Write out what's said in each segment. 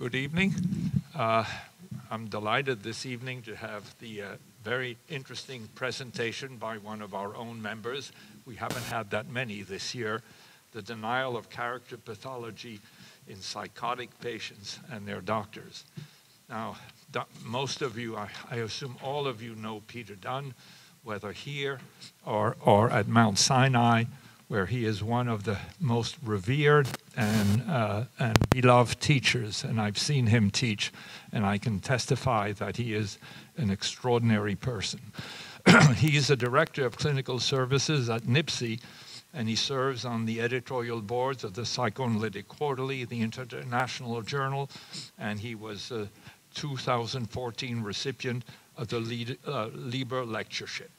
Good evening. I'm delighted this evening to have the very interesting presentation by one of our own members. We haven't had that many this year. The Denial of Character Pathology in Psychotic Patients and Their Doctors. Now, most of you, I assume all of you know Peter Dunn, whether here or at Mount Sinai, where he is one of the most revered and beloved teachers. And I've seen him teach, and I can testify that he is an extraordinary person. He is a director of clinical services at NIPSI, and he serves on the editorial boards of the Psychoanalytic Quarterly, the International Journal, and he was a 2014 recipient of the Lieber Lectureship.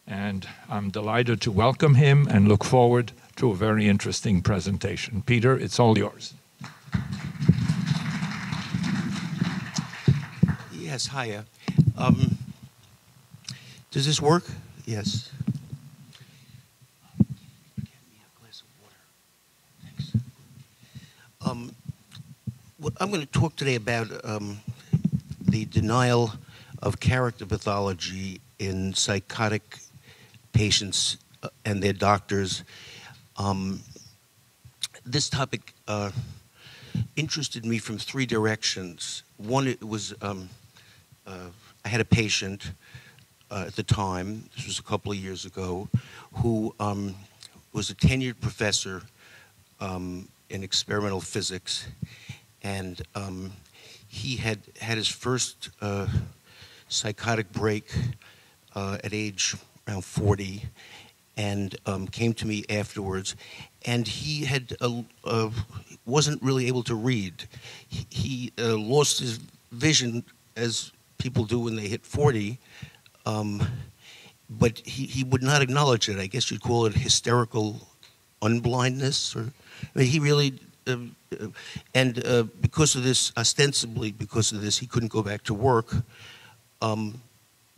And I'm delighted to welcome him and look forward to a very interesting presentation. Peter, it's all yours. Yes, hiya. Does this work? Yes. Get me a glass of water. Thanks. I'm going to talk today about the denial of character pathology in psychotic patients and their doctors. This topic interested me from three directions. One, it was I had a patient at the time, this was a couple of years ago, who was a tenured professor in experimental physics, and he had his first psychotic break at age around 40, and came to me afterwards, and he had wasn't really able to read. He lost his vision, as people do when they hit 40, but he would not acknowledge it. I guess you'd call it hysterical unblindness, or I mean, he really and because of this, ostensibly because of this, he couldn't go back to work.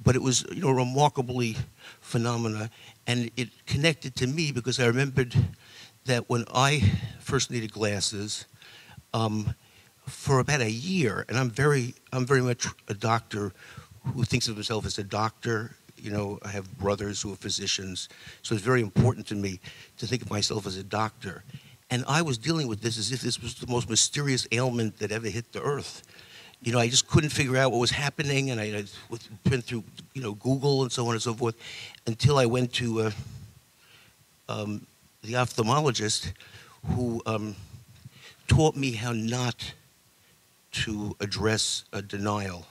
But it was, remarkably phenomena, and it connected to me because I remembered that when I first needed glasses, for about a year, and I'm very much a doctor who thinks of himself as a doctor. I have brothers who are physicians, so it's very important to me to think of myself as a doctor. And I was dealing with this as if this was the most mysterious ailment that ever hit the earth. I just couldn't figure out what was happening, and I went through, Google and so on and so forth, until I went to the ophthalmologist, who taught me how not to address a denial.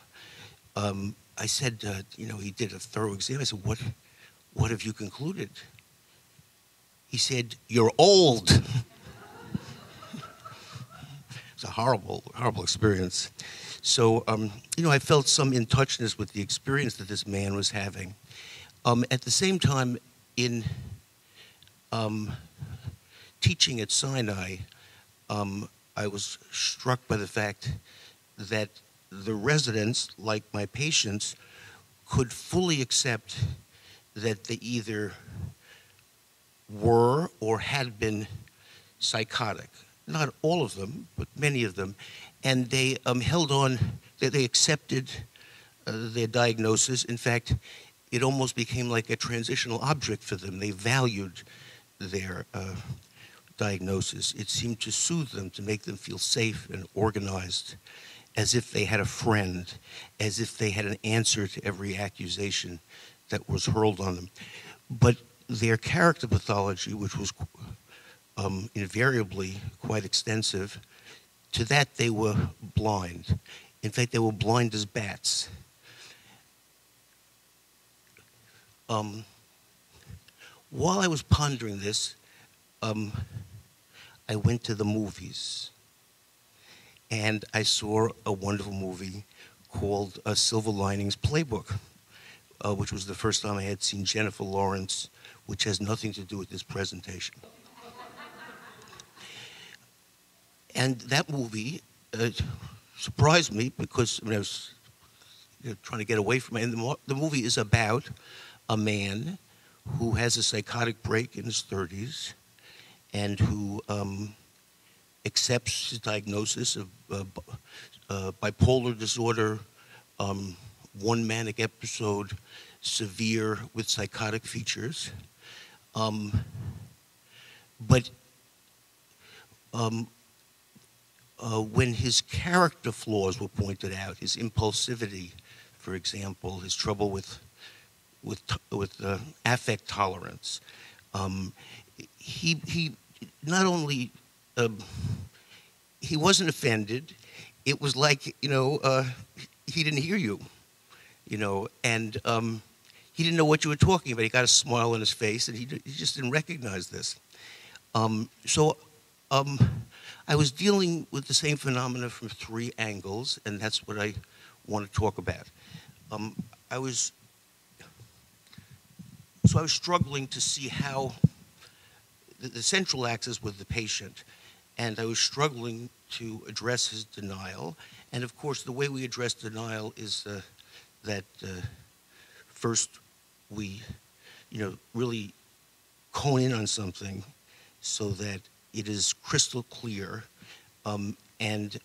I said, he did a thorough exam. I said, what have you concluded? He said, "You're old." It's a horrible, horrible experience. So, I felt some in touchness with the experience that this man was having. At the same time, in teaching at Sinai, I was struck by the fact that the residents, like my patients, could fully accept that they either were or had been psychotic. Not all of them, but many of them. And they held on, they accepted their diagnosis. In fact, it almost became like a transitional object for them. They valued their diagnosis. It seemed to soothe them, to make them feel safe and organized, as if they had a friend, as if they had an answer to every accusation that was hurled on them. But their character pathology, which was invariably quite extensive, to that they were blind. In fact, they were blind as bats. While I was pondering this, I went to the movies, and I saw a wonderful movie called Silver Linings Playbook, which was the first time I had seen Jennifer Lawrence, which has nothing to do with this presentation. And that movie surprised me because I was trying to get away from it. And the movie is about a man who has a psychotic break in his 30s and who accepts his diagnosis of bipolar disorder, one manic episode, severe with psychotic features. But when his character flaws were pointed out, his impulsivity, for example, his trouble with affect tolerance, he not only he wasn't offended. It was like, he didn't hear you, and he didn't know what you were talking about. He got a smile on his face, and he just didn't recognize this. I was dealing with the same phenomena from 3 angles, and that's what I want to talk about. I was struggling to see how the central axis was the patient, and I was struggling to address his denial. And of course, the way we address denial is that first we, really hone in on something so that it is crystal clear, and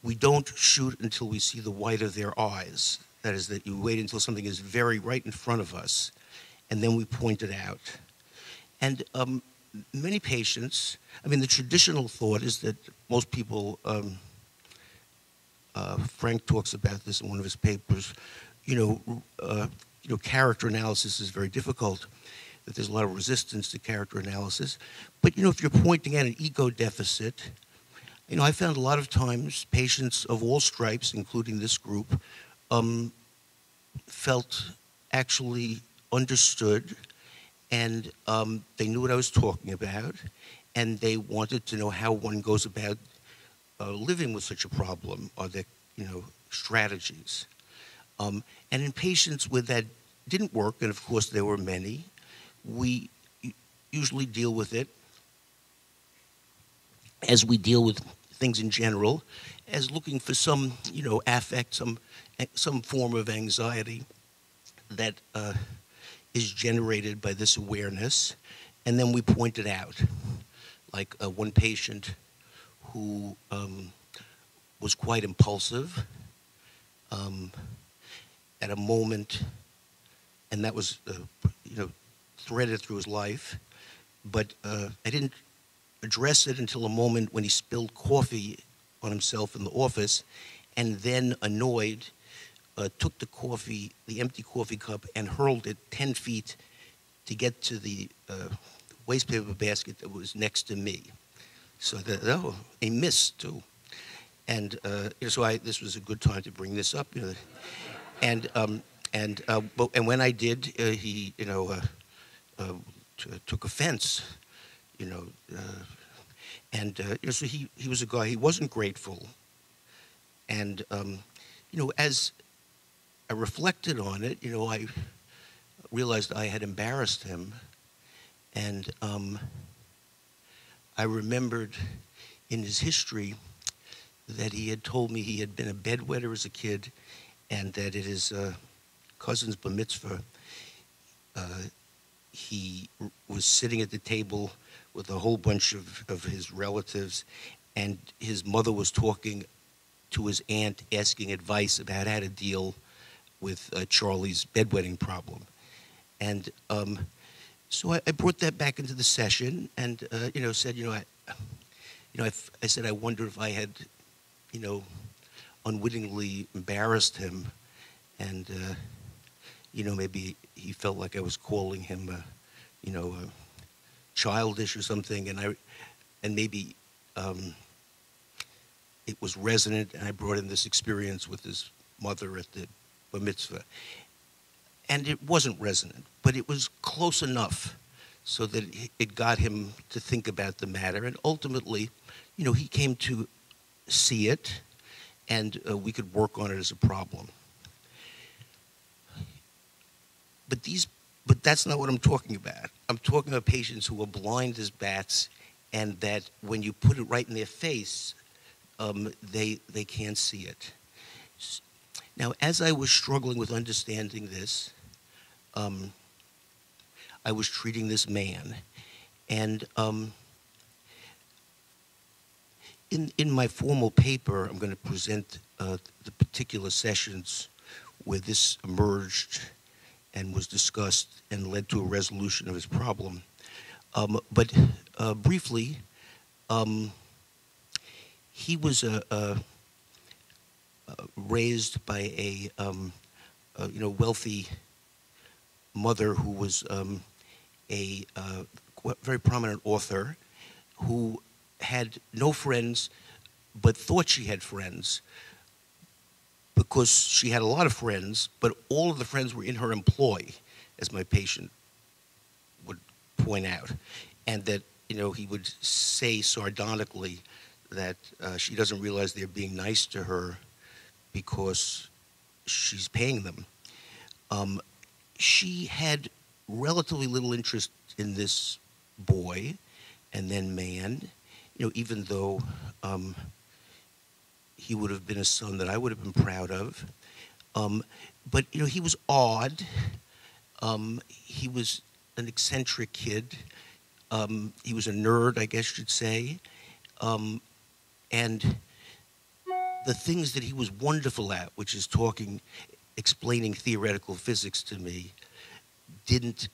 we don't shoot until we see the white of their eyes. That is, that you wait until something is very right in front of us, and then we point it out. And many patients, the traditional thought is that most people, Frank talks about this in one of his papers, character analysis is very difficult, that there's a lot of resistance to character analysis. But, if you're pointing at an ego deficit, I found a lot of times patients of all stripes, including this group, felt actually understood, and they knew what I was talking about, and they wanted to know how one goes about living with such a problem. Are there, strategies? And in patients where that didn't work, and of course there were many, we usually deal with it as we deal with things in general, as looking for some, affect, some form of anxiety that is generated by this awareness, and then we point it out. Like one patient who was quite impulsive at a moment, and that was, threaded through his life, but I didn't address it until a moment when he spilled coffee on himself in the office, and then annoyed, took the empty coffee cup, and hurled it 10 feet to get to the waste paper basket that was next to me. So he missed too. And this was a good time to bring this up. And when I did, he took offense. So he was a guy. He wasn't grateful. And as I reflected on it, I realized I had embarrassed him, and I remembered in his history that he had told me he had been a bedwetter as a kid, and that at his cousin's bar mitzvah, he was sitting at the table with a whole bunch of his relatives, and his mother was talking to his aunt, asking advice about how to deal with Charlie's bedwetting problem. And so I brought that back into the session, and said, I said I wonder if I had, unwittingly embarrassed him, and maybe he felt like I was calling him, childish or something, and maybe it was resonant, and I brought in this experience with his mother at the bar mitzvah. And it wasn't resonant, but it was close enough so that it got him to think about the matter. And ultimately, he came to see it, and we could work on it as a problem. But that's not what I'm talking about. I'm talking about patients who are blind as bats, and that when you put it right in their face, they can't see it. Now, as I was struggling with understanding this, I was treating this man, and In my formal paper, I'm going to present the particular sessions where this emerged and was discussed and led to a resolution of his problem. But briefly, he was raised by a wealthy mother who was a very prominent author who had no friends but thought she had friends because she had a lot of friends, but all of the friends were in her employ, as my patient would point out. And that, he would say sardonically that she doesn't realize they're being nice to her because she's paying them. She had relatively little interest in this boy and then man, even though he would have been a son that I would have been proud of. But, he was odd. He was an eccentric kid. He was a nerd, I guess you'd say. And the things that he was wonderful at, which is explaining theoretical physics to me, didn't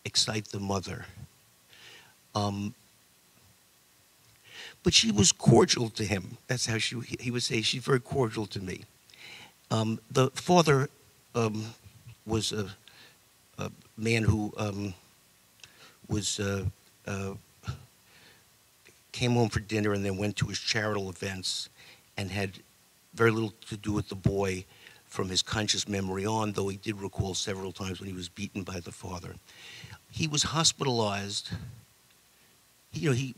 excite the mother. But she was cordial to him. That's how he would say, she's very cordial to me. The father was a man who came home for dinner and then went to his charitable events and had very little to do with the boy from his conscious memory on, though he did recall several times when he was beaten by the father. He was hospitalized. He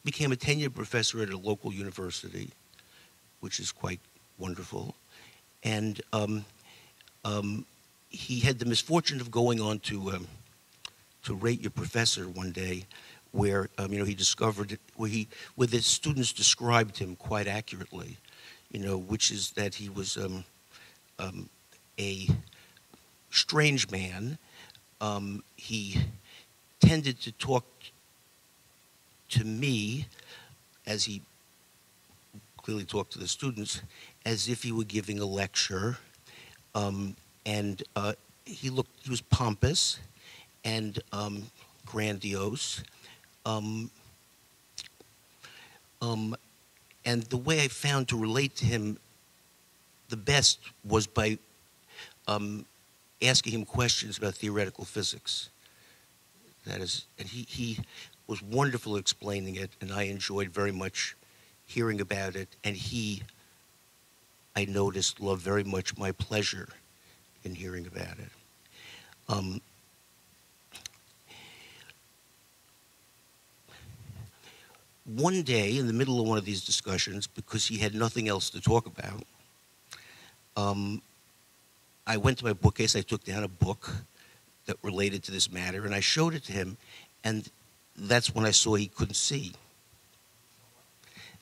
became a tenured professor at a local university, which is quite wonderful. And he had the misfortune of going on to Rate Your Professor one day, where he discovered where the students described him quite accurately, which is that he was a strange man. He tended to talk to me, as he clearly talked to the students, as if he were giving a lecture, and he was pompous and grandiose. And the way I found to relate to him the best was by asking him questions about theoretical physics. That is, and he was wonderful at explaining it, and I enjoyed very much hearing about it. And I noticed, loved very much my pleasure in hearing about it. One day, in the middle of one of these discussions, because he had nothing else to talk about, I went to my bookcase, I took down a book that related to this matter, and I showed it to him, and that's when I saw he couldn't see.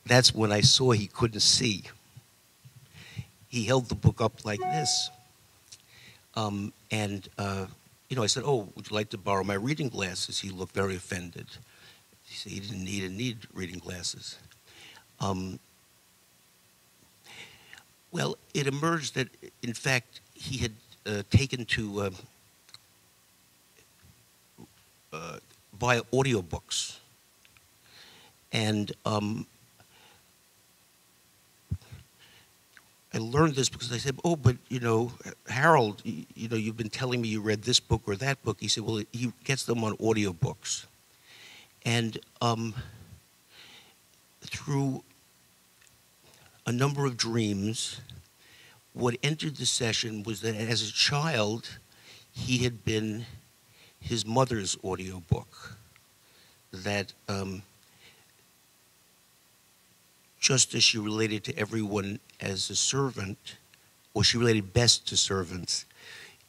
That's when I saw he couldn't see. He held the book up like this. I said, "Oh, would you like to borrow my reading glasses?" He looked very offended. He said he didn't need reading glasses. Well, it emerged that, in fact, he had taken to buy audiobooks. And I learned this because I said, "Oh, but, Harold, you've been telling me you read this book or that book." He said, "Well, he gets them on audiobooks." And through a number of dreams, what entered the session was that as a child, he had been his mother's audiobook. That just as she related to everyone as a servant, or she related best to servants,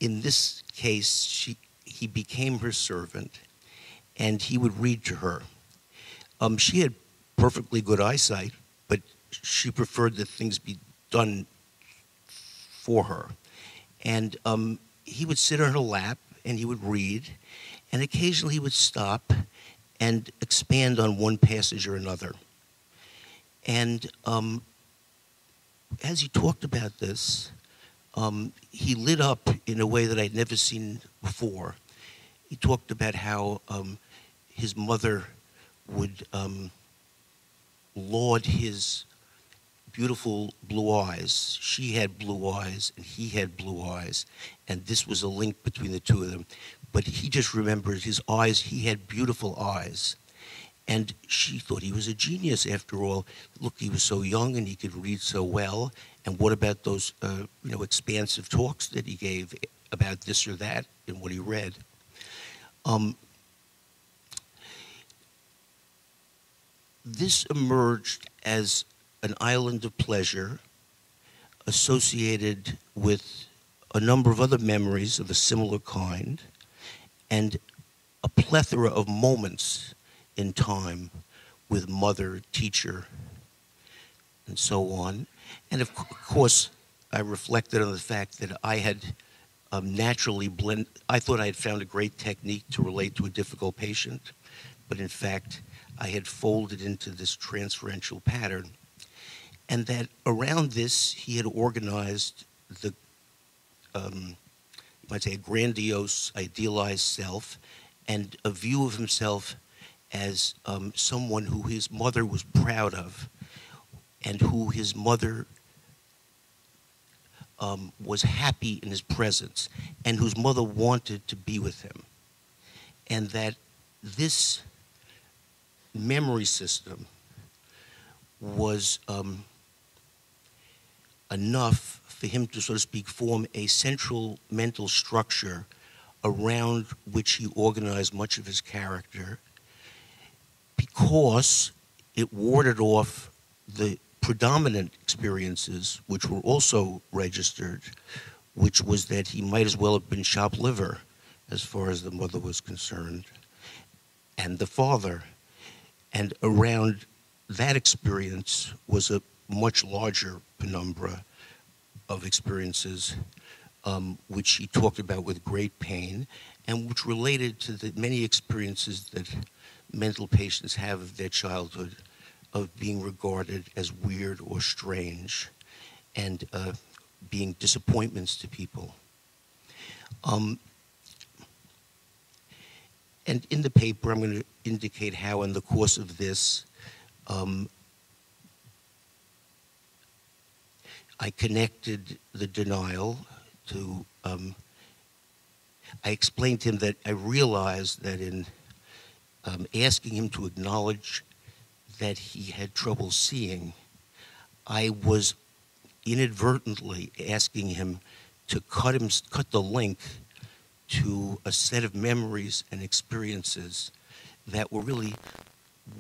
in this case, he became her servant, and he would read to her. She had perfectly good eyesight, but she preferred that things be done for her. And he would sit on her lap, and he would read, and occasionally he would stop and expand on one passage or another. And as he talked about this, he lit up in a way that I'd never seen before. He talked about how his mother would laud his beautiful blue eyes. She had blue eyes, and he had blue eyes, and this was a link between the two of them. But he just remembered his eyes. He had beautiful eyes. And she thought he was a genius after all. Look, he was so young and he could read so well. And what about those, expansive talks that he gave about this or that and what he read? This emerged as an island of pleasure associated with a number of other memories of a similar kind and a plethora of moments in time with mother, teacher, and so on. And of course, I reflected on the fact that I had naturally I thought I had found a great technique to relate to a difficult patient, but in fact, I had folded into this transferential pattern. And that around this, he had organized the, you might say, a grandiose, idealized self and a view of himself as someone who his mother was proud of and who his mother was happy in his presence and whose mother wanted to be with him. And that this memory system was enough for him to, so to speak, form a central mental structure around which he organized much of his character, because it warded off the predominant experiences, which were also registered, which was that he might as well have been chopped liver as far as the mother was concerned, and the father. And around that experience was a much larger penumbra of experiences, which he talked about with great pain, and which related to the many experiences that mental patients have of their childhood, of being regarded as weird or strange, and being disappointments to people. And in the paper, I'm going to indicate how in the course of this, I connected the denial to, I explained to him that I realized that in asking him to acknowledge that he had trouble seeing, I was inadvertently asking him to cut the link to a set of memories and experiences that were really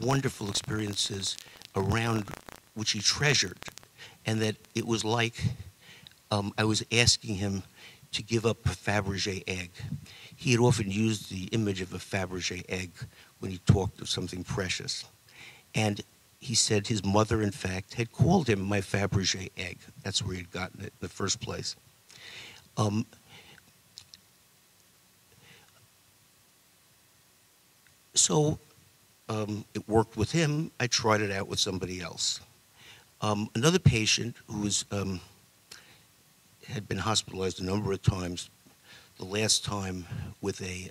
wonderful experiences around which he treasured, and that it was like I was asking him to give up a Fabergé egg. He had often used the image of a Fabergé egg when he talked of something precious. And he said his mother, in fact, had called him my Fabergé egg. That's where he had gotten it in the first place. So it worked with him. I tried it out with somebody else. Another patient who was, had been hospitalized a number of times, the last time with a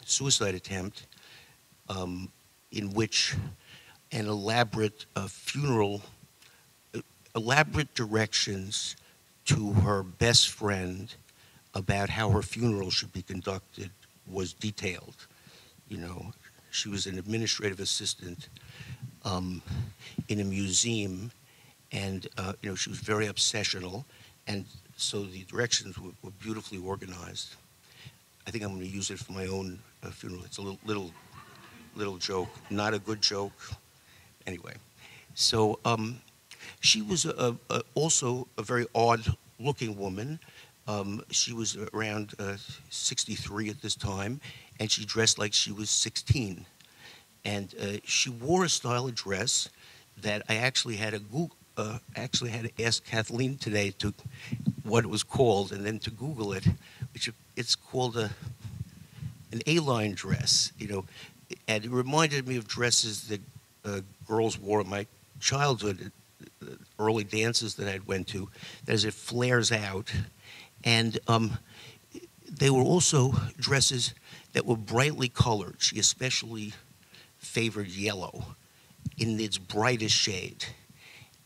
suicide attempt, in which an elaborate funeral, elaborate directions to her best friend about how her funeral should be conducted was detailed. You know, she was an administrative assistant in a museum, and she was very obsessional, and so the directions were beautifully organized. I think I'm going to use it for my own funeral. It's a little joke, not a good joke. Anyway, so she was also a very odd-looking woman. She was around 63 at this time, and she dressed like she was 16. And she wore a style of dress that I actually had to ask Kathleen today to what it was called, and then to Google it. It's called an A-line dress, and it reminded me of dresses that girls wore in my childhood, early dances that I'd went to, as it flares out. And they were also dresses that were brightly colored. She especially favored yellow in its brightest shade.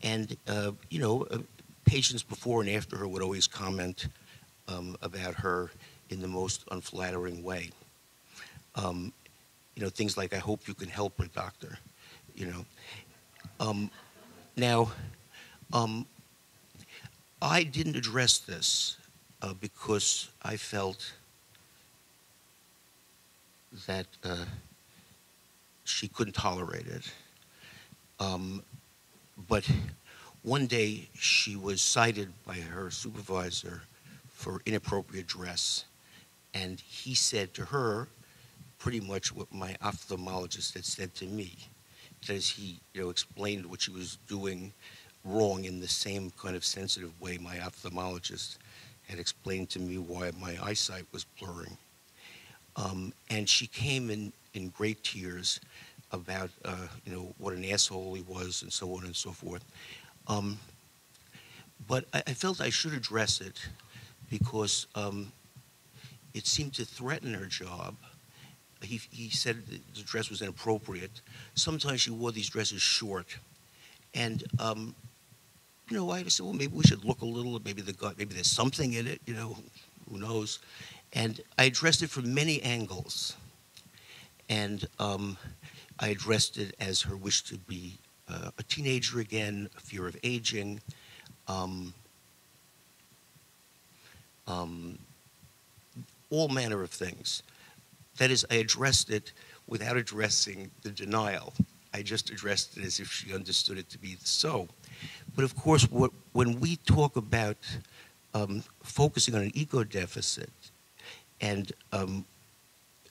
And, patients before and after her would always comment about her in the most unflattering way. Things like, "I hope you can help her, doctor," Now, I didn't address this because I felt that she couldn't tolerate it. But one day she was cited by her supervisor for inappropriate dress, and he said to her pretty much what my ophthalmologist had said to me, because he explained what she was doing wrong in the same kind of sensitive way my ophthalmologist had explained to me why my eyesight was blurring. And she came in great tears about what an asshole he was and so on and so forth. But I felt I should address it because it seemed to threaten her job. He said the dress was inappropriate. Sometimes she wore these dresses short. And, I said, well, maybe we should look a little, maybe there's something in it, who knows. And I addressed it from many angles. And I addressed it as her wish to be a teenager again, a fear of aging, all manner of things. That is, I addressed it without addressing the denial. I just addressed it as if she understood it to be so. But of course, when we talk about focusing on an ego deficit and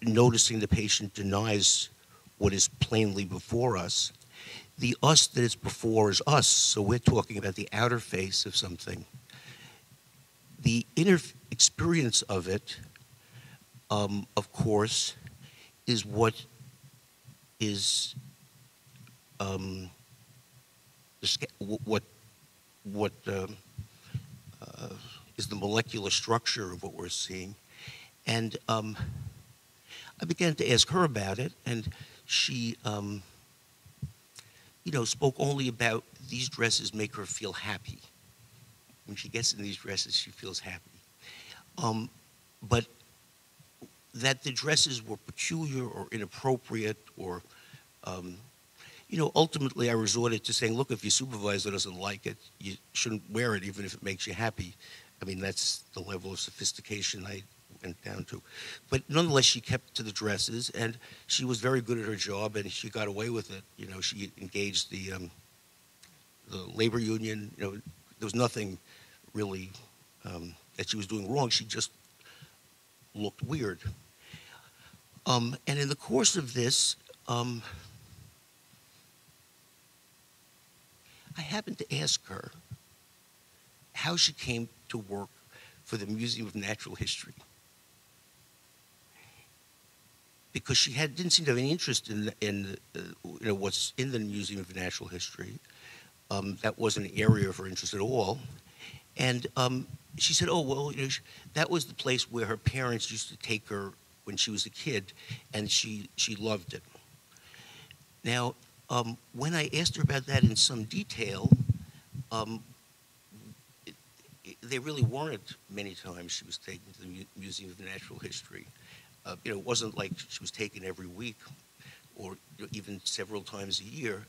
noticing the patient denies what is plainly before us, the us that is before is us. So we're talking about the outer face of something. The inner experience of it, of course, is what is is the molecular structure of what we're seeing. And I began to ask her about it, and she, spoke only about these dresses make her feel happy. When she gets in these dresses, she feels happy. But that the dresses were peculiar or inappropriate or, ultimately I resorted to saying, look, if your supervisor doesn't like it, you shouldn't wear it even if it makes you happy. I mean, that's the level of sophistication I went down to. But nonetheless, she kept to the dresses, and she was very good at her job, and she got away with it. She engaged the labor union. There was nothing really that she was doing wrong. She just looked weird. And in the course of this, I happened to ask her how she came to work for the Museum of Natural History. Because she didn't seem to have any interest in what's in the Museum of Natural History. That wasn't an area of her interest at all. And she said, oh, well, that was the place where her parents used to take her when she was a kid, and she loved it. Now, when I asked her about that in some detail, there really weren't many times she was taken to the Museum of Natural History. It wasn't like she was taken every week or even several times a year,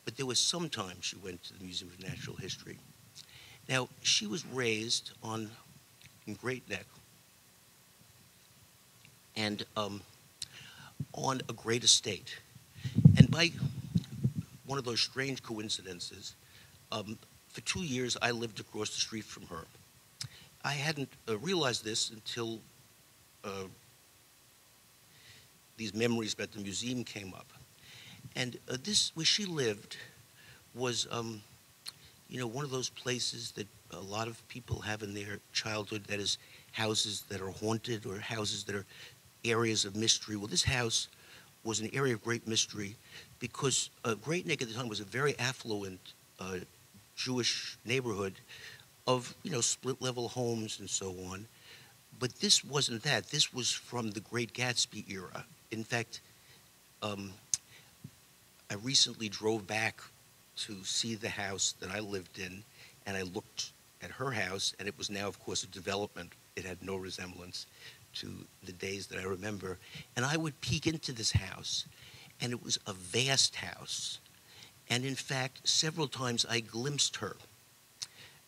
but there was some time she went to the Museum of Natural History. Now, she was raised in Great Neck and on a great estate. And by one of those strange coincidences, for 2 years I lived across the street from her. I hadn't realized this until these memories about the museum came up. And this, where she lived, was one of those places that a lot of people have in their childhood, that is, houses that are haunted or houses that are areas of mystery. Well, this house was an area of great mystery because Great Neck at the time was a very affluent Jewish neighborhood of, split-level homes and so on. But this wasn't that. This was from the Great Gatsby era. In fact, I recently drove back to see the house that I lived in, and I looked at her house, and it was now, of course, a development. It had no resemblance to the days that I remember. And I would peek into this house, and it was a vast house. And in fact, several times I glimpsed her.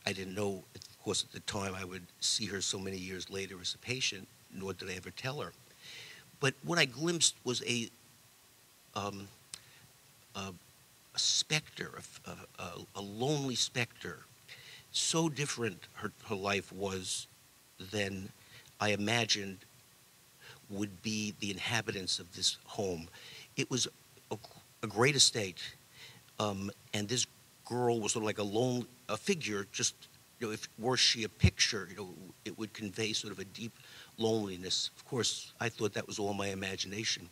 I didn't know, of course, at the time I would see her so many years later as a patient, nor did I ever tell her. But what I glimpsed was a specter, a lonely specter. So different her life was than I imagined would be the inhabitants of this home. It was a great estate, and this girl was sort of like a figure. Just if were she a picture, it would convey sort of a deep loneliness. Of course, I thought that was all my imagination.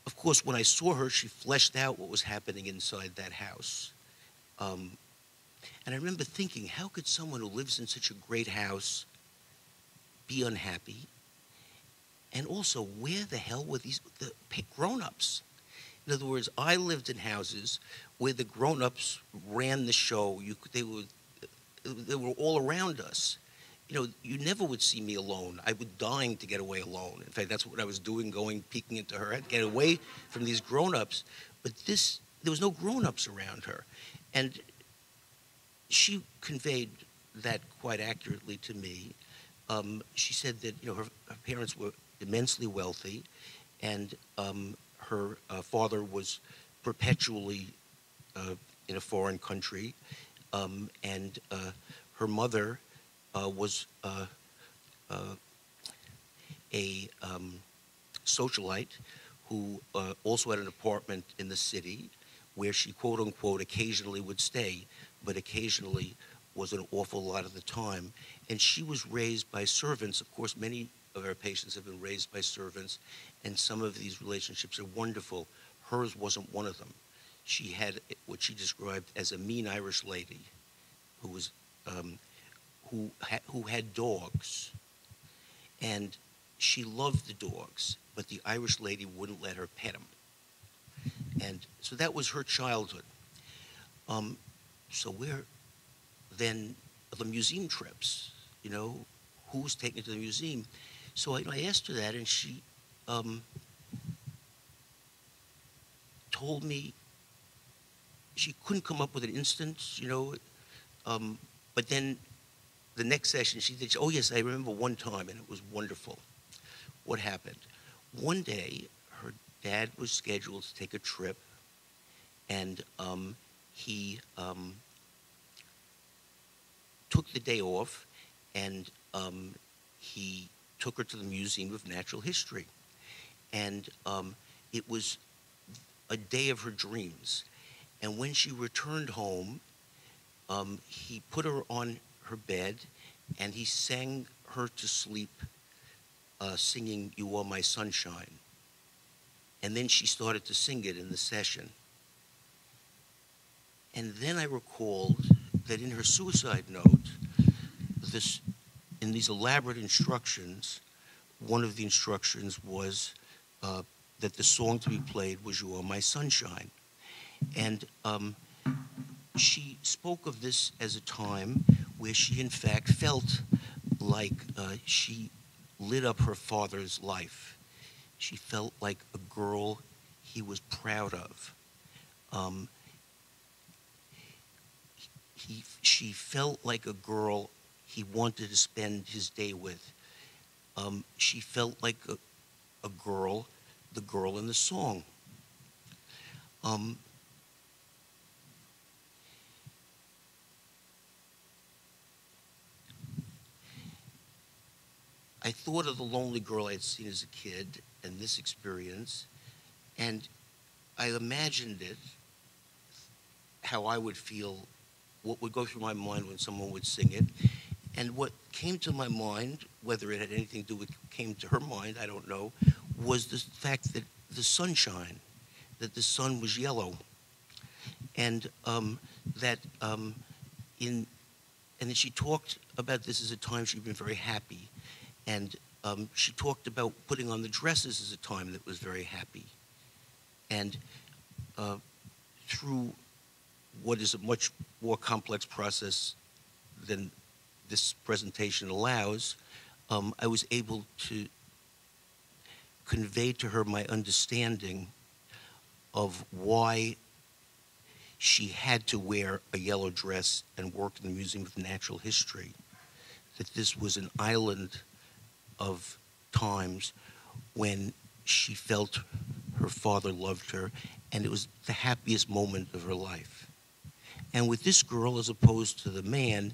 Of course, when I saw her, she fleshed out what was happening inside that house. And I remember thinking, how could someone who lives in such a great house be unhappy? And also, where the hell were the grown-ups? In other words, I lived in houses where the grown-ups ran the show. They were all around us. You never would see me alone. I was dying to get away alone. In fact, that's what I was doing, peeking into her head, get away from these grown-ups. But there was no grown-ups around her. And she conveyed that quite accurately to me. She said that, her parents were immensely wealthy, and her father was perpetually in a foreign country, and her mother was a socialite who also had an apartment in the city where she, quote unquote, occasionally would stay, but occasionally was an awful lot of the time. And she was raised by servants. Of course, many of our patients have been raised by servants, and some of these relationships are wonderful. Hers wasn't one of them. She had what she described as a mean Irish lady who was who had dogs, and she loved the dogs, but the Irish lady wouldn't let her pet them. And so that was her childhood. So we're then the museum trips, who was taken to the museum? So I asked her that, and she told me she couldn't come up with an instance, but then the next session she said, oh yes, I remember one time, and it was wonderful. What happened? One day, her dad was scheduled to take a trip, and he took the day off, and he took her to the Museum of Natural History. And it was a day of her dreams. And when she returned home, he put her on her bed, and he sang her to sleep, singing "You Are My Sunshine." And then she started to sing it in the session. And then I recalled that in her suicide note, in these elaborate instructions, one of the instructions was that the song to be played was "You Are My Sunshine." And she spoke of this as a time where she, in fact, felt like she lit up her father's life. She felt like a girl he was proud of. She felt like a girl he wanted to spend his day with. She felt like a girl, the girl in the song. I thought of the lonely girl I had seen as a kid and this experience, and I imagined it, how I would feel, what would go through my mind when someone would sing it. And what came to my mind whether it had anything to do with what came to her mind, I don't know, was the fact that the sunshine, that the sun was yellow, and that and then she talked about this as a time she'd been very happy, and she talked about putting on the dresses as a time that was very happy, and through what is a much more complex process than this presentation allows, I was able to convey to her my understanding of why she had to wear a yellow dress and work in the Museum of Natural History, that this was an island of times when she felt her father loved her, and it was the happiest moment of her life. And with this girl, as opposed to the man,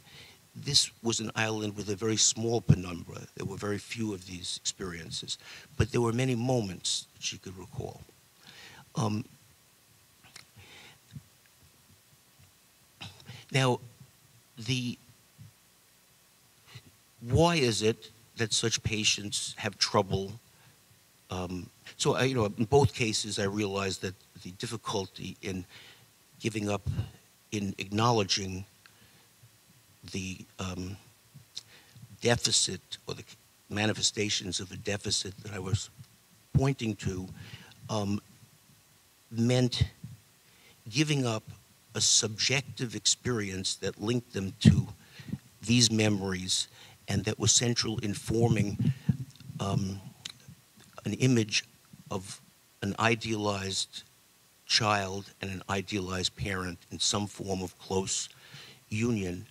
this was an island with a very small penumbra. There were very few of these experiences, but there were many moments that she could recall. Now, why is it that such patients have trouble? So, in both cases, I realized that the difficulty in giving up, in acknowledging the deficit or the manifestations of a deficit that I was pointing to meant giving up a subjective experience that linked them to these memories and that was central in forming an image of an idealized child and an idealized parent in some form of close union,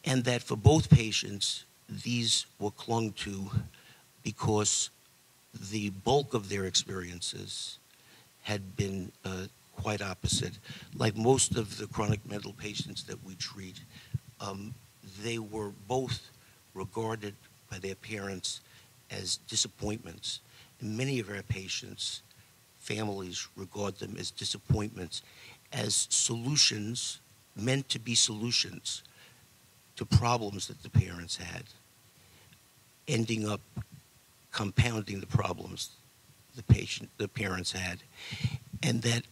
and that for both patients, these were clung to because the bulk of their experiences had been quite opposite. Like most of the chronic mental patients that we treat, they were both regarded by their parents as disappointments. And many of our patients, families regard them as disappointments, as solutions, meant to be solutions to problems that the parents had, ending up compounding the problems the parents had, and that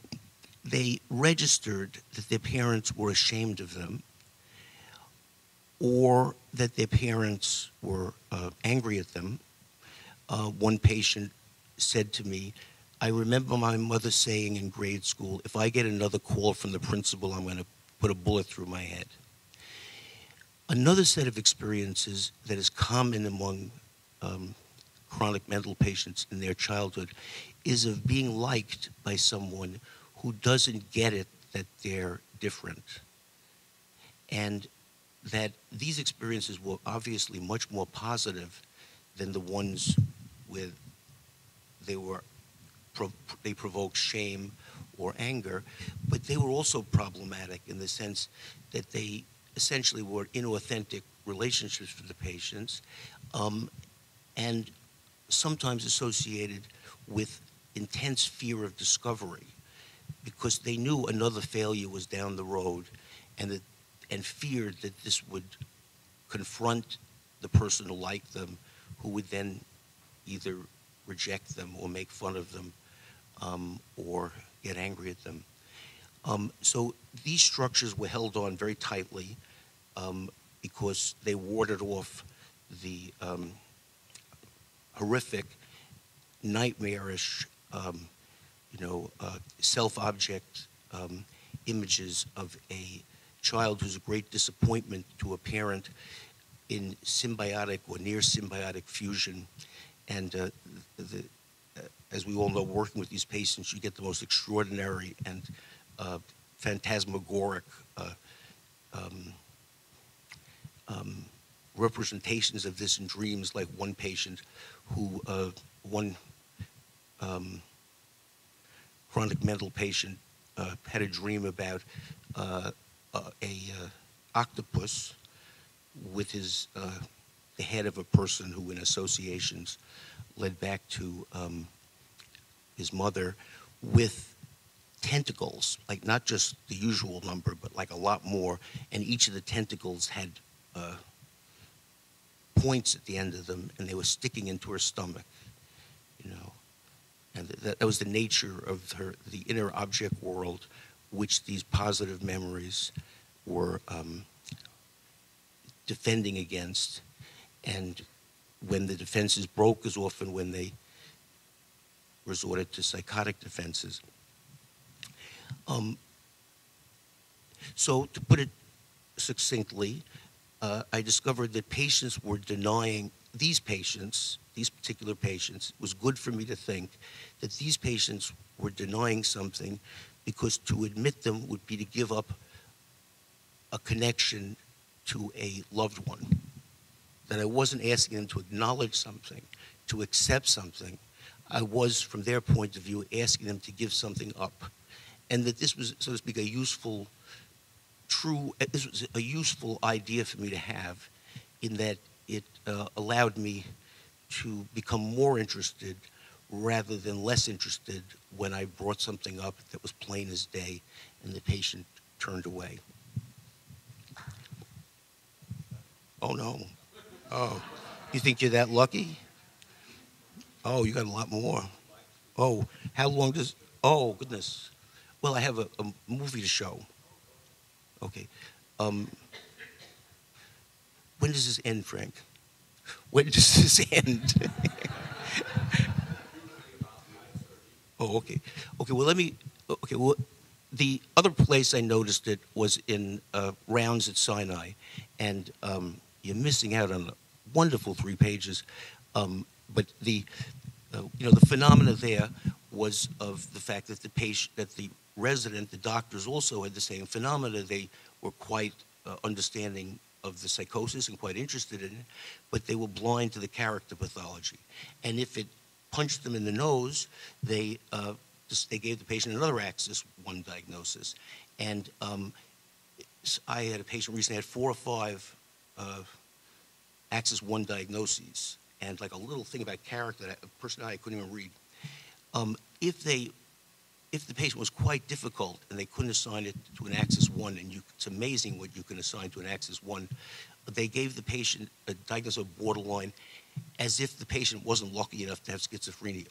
they registered that their parents were ashamed of them, or that their parents were angry at them. One patient said to me, "I remember my mother saying in grade school, if I get another call from the principal, I'm going to put a bullet through my head." Another set of experiences that is common among chronic mental patients in their childhood is of being liked by someone who doesn't get it that they're different. And that these experiences were obviously much more positive than the ones where they provoked shame or anger, but they were also problematic in the sense that they essentially were inauthentic relationships for the patients, and sometimes associated with intense fear of discovery, because they knew another failure was down the road, and feared that this would confront the person who liked them, who would then either reject them or make fun of them or get angry at them. So these structures were held on very tightly because they warded off the horrific, nightmarish, self-object images of a child who's a great disappointment to a parent in symbiotic or near symbiotic fusion. And as we all know, working with these patients, you get the most extraordinary and phantasmagoric representations of this in dreams, like one patient who, one chronic mental patient had a dream about a octopus with the head of a person who in associations led back to his mother, with tentacles, like not just the usual number, but like a lot more, and each of the tentacles had points at the end of them, and they were sticking into her stomach, you know. And that was the nature of the inner object world, which these positive memories were defending against. And when the defenses broke is often when they resorted to psychotic defenses. So to put it succinctly, I discovered that patients were denying, these particular patients, it was good for me to think that these patients were denying something because to admit them would be to give up a connection to a loved one. That I wasn't asking them to acknowledge something, to accept something. I was, from their point of view, asking them to give something up. And that this was, so to speak, this was a useful idea for me to have, in that it allowed me to become more interested rather than less interested when I brought something up that was plain as day and the patient turned away. Oh, no. Oh, you think you're that lucky? Oh, you got a lot more. Oh, how long does, oh, goodness. Well, I have a movie to show. Okay. When does this end, Frank? When does this end? Oh, okay. Okay, well, the other place I noticed it was in Rounds at Sinai, and you're missing out on wonderful 3 pages. But the phenomena there was of the fact that the resident, the doctors also had the same phenomena. They were quite understanding of the psychosis and quite interested in it, but they were blind to the character pathology. And if it punched them in the nose, they gave the patient another Axis 1 diagnosis. And I had a patient recently had 4 or 5 Axis 1 diagnoses, and like a little thing about character that a personality I couldn't even read. If the patient was quite difficult and they couldn't assign it to an Axis 1, and it's amazing what you can assign to an Axis 1, they gave the patient a diagnosis of borderline as if the patient wasn't lucky enough to have schizophrenia.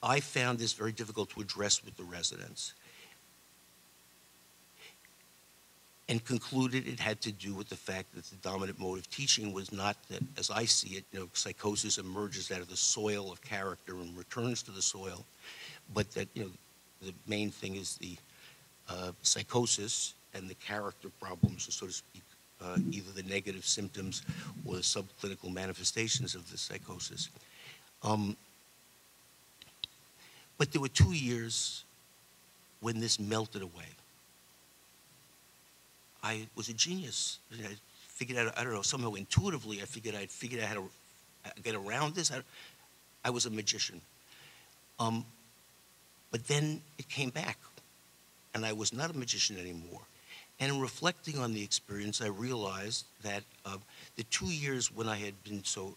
I found this very difficult to address with the residents, and concluded it had to do with the fact that the dominant mode of teaching was not that, as I see it, psychosis emerges out of the soil of character and returns to the soil, but that the main thing is the psychosis and the character problems, so to speak, either the negative symptoms or the subclinical manifestations of the psychosis. But there were 2 years when this melted away. I was a genius. I figured out, I don't know, somehow intuitively, I'd figured out how to get around this. I was a magician. But then it came back, and I was not a magician anymore. And in reflecting on the experience, I realized that the 2 years when I had been so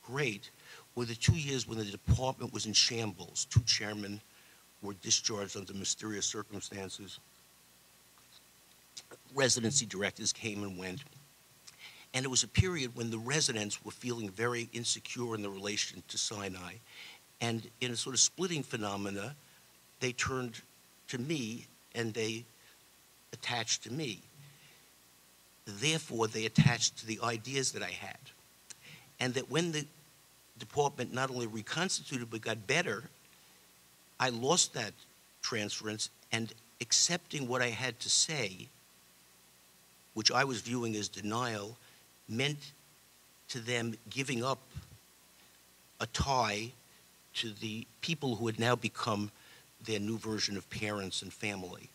great were the 2 years when the department was in shambles. 2 chairmen were discharged under mysterious circumstances. Residency directors came and went. And it was a period when the residents were feeling very insecure in the relation to Sinai. And in a sort of splitting phenomena, they turned to me and they attached to me. Therefore, they attached to the ideas that I had. And that when the department not only reconstituted but got better, I lost that transference, and accepting what I had to say, which I was viewing as denial, meant to them giving up a tie to the people who had now become their new version of parents and family.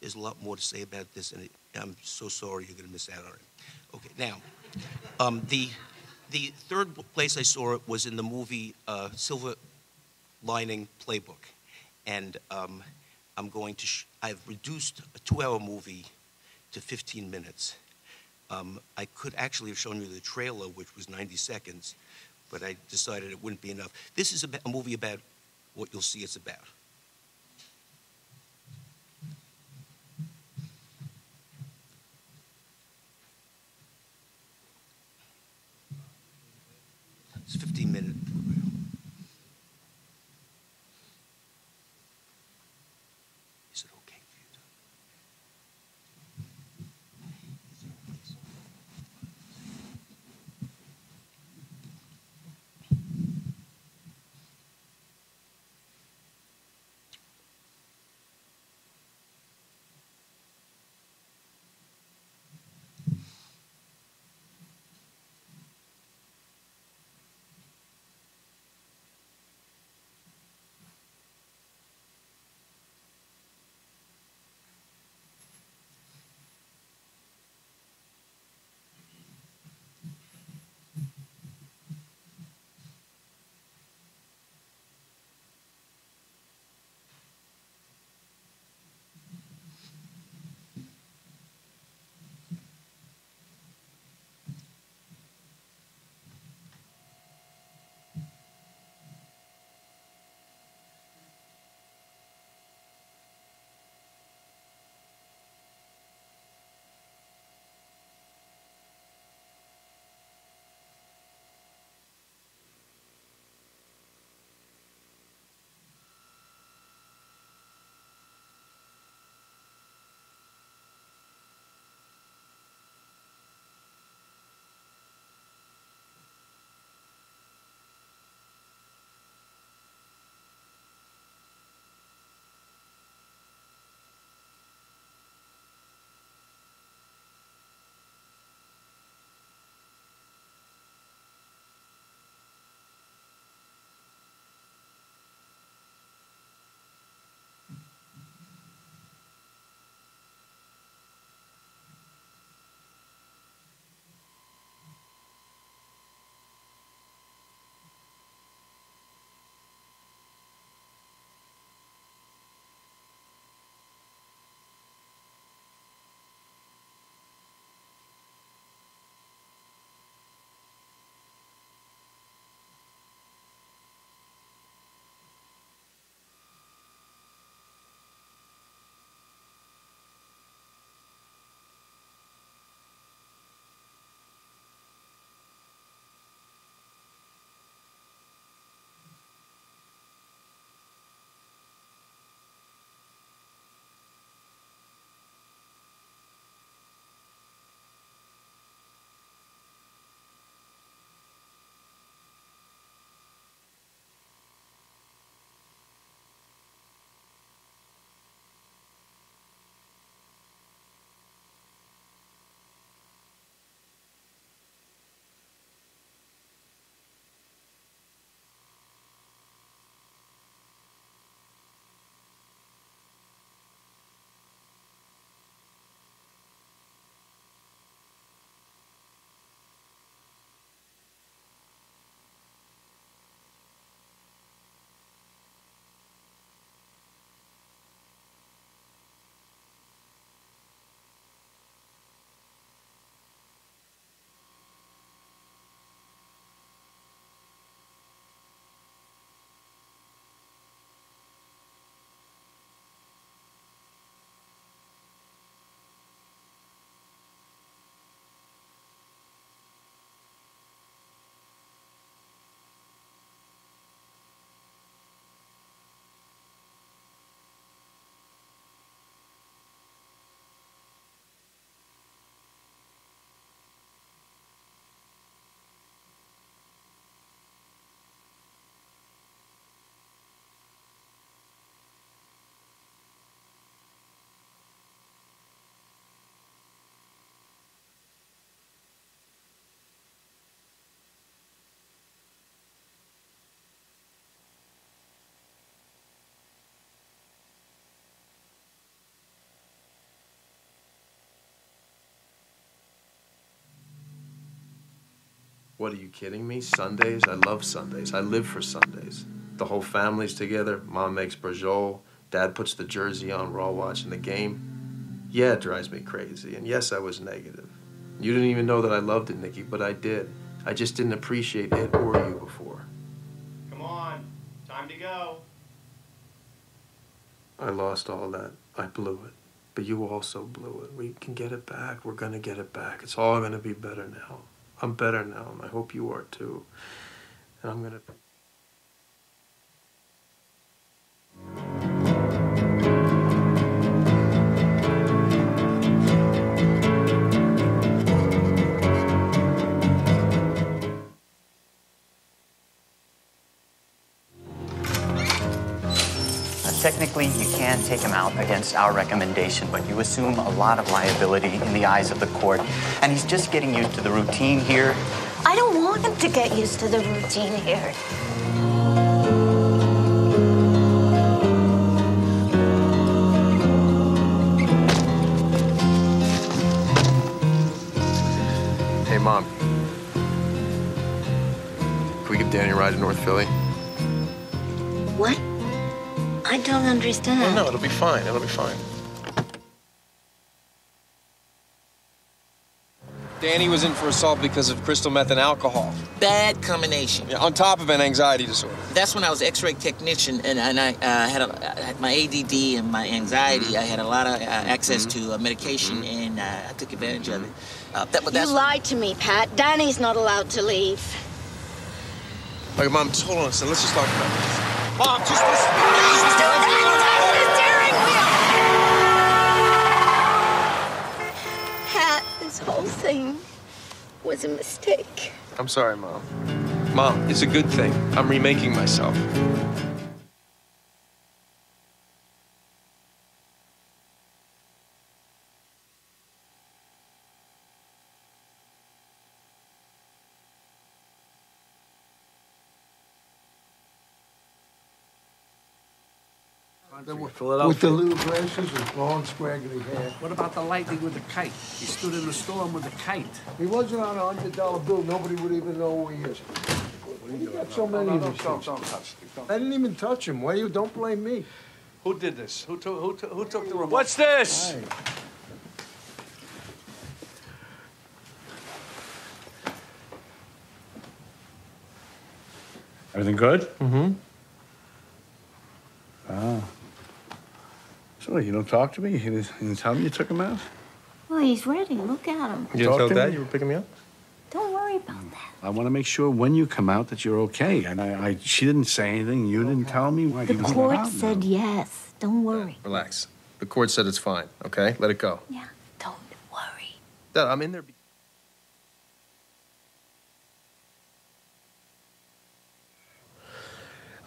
There's a lot more to say about this, and I'm so sorry you're going to miss out on it. Okay, now, the third place I saw it was in the movie Silver Lining Playbook. And I've reduced a 2-hour movie to 15 minutes. I could actually have shown you the trailer, which was 90 seconds, but I decided it wouldn't be enough. This is a movie about what you'll see it's about. It's a 15-minute program. Is it okay for you to? Is there a place? What, are you kidding me? Sundays? I love Sundays. I live for Sundays. The whole family's together. Mom makes brajol. Dad puts the jersey on. We're all watching the game. Yeah, it drives me crazy. And yes, I was negative. You didn't even know that I loved it, Nikki, but I did. I just didn't appreciate it or you before. Come on. Time to go. I lost all that. I blew it. But you also blew it. We can get it back. We're going to get it back. It's all going to be better now. I'm better now, and I hope you are too. And I'm gonna... Technically, you can take him out against our recommendation, but you assume a lot of liability in the eyes of the court. And he's just getting used to the routine here. I don't want him to get used to the routine here. Hey, Mom. Can we give Danny a ride to North Philly? What? I don't understand. Oh, no, it'll be fine. It'll be fine. Danny was in for assault because of crystal meth and alcohol. Bad combination. Yeah, on top of an anxiety disorder. That's when I was X-ray technician, and I had my ADD and my anxiety. I had a lot of access to medication, and I took advantage of it. You lied to me, Pat. Danny's not allowed to leave. Okay, Mom, just hold on a second. Let's just talk about this. Mom, just listen. He's too attached to the steering wheel! Pat, this whole thing was a mistake. I'm sorry, Mom. Mom, it's a good thing. I'm remaking myself. With the little glasses and long, scraggly hair. What about the lightning with the kite? He stood in the storm with the kite. He wasn't on a $100 bill. Nobody would even know who he is. He got so many of these things. Don't touch it. I didn't even touch him. Why you? Don't blame me. Who did this? Who took the remote? What's this? Hey. Everything good? Mm-hmm. Ah. So you don't talk to me? You didn't tell me you took him out? Well, he's ready. Look at him. You didn't tell Dad you were picking me up? Don't worry about that. I want to make sure when you come out that you're okay. And she didn't say anything. You didn't tell me why. The court said yes. Don't worry. Relax. The court said it's fine, okay? Let it go. Yeah, don't worry. Dad, I'm in there.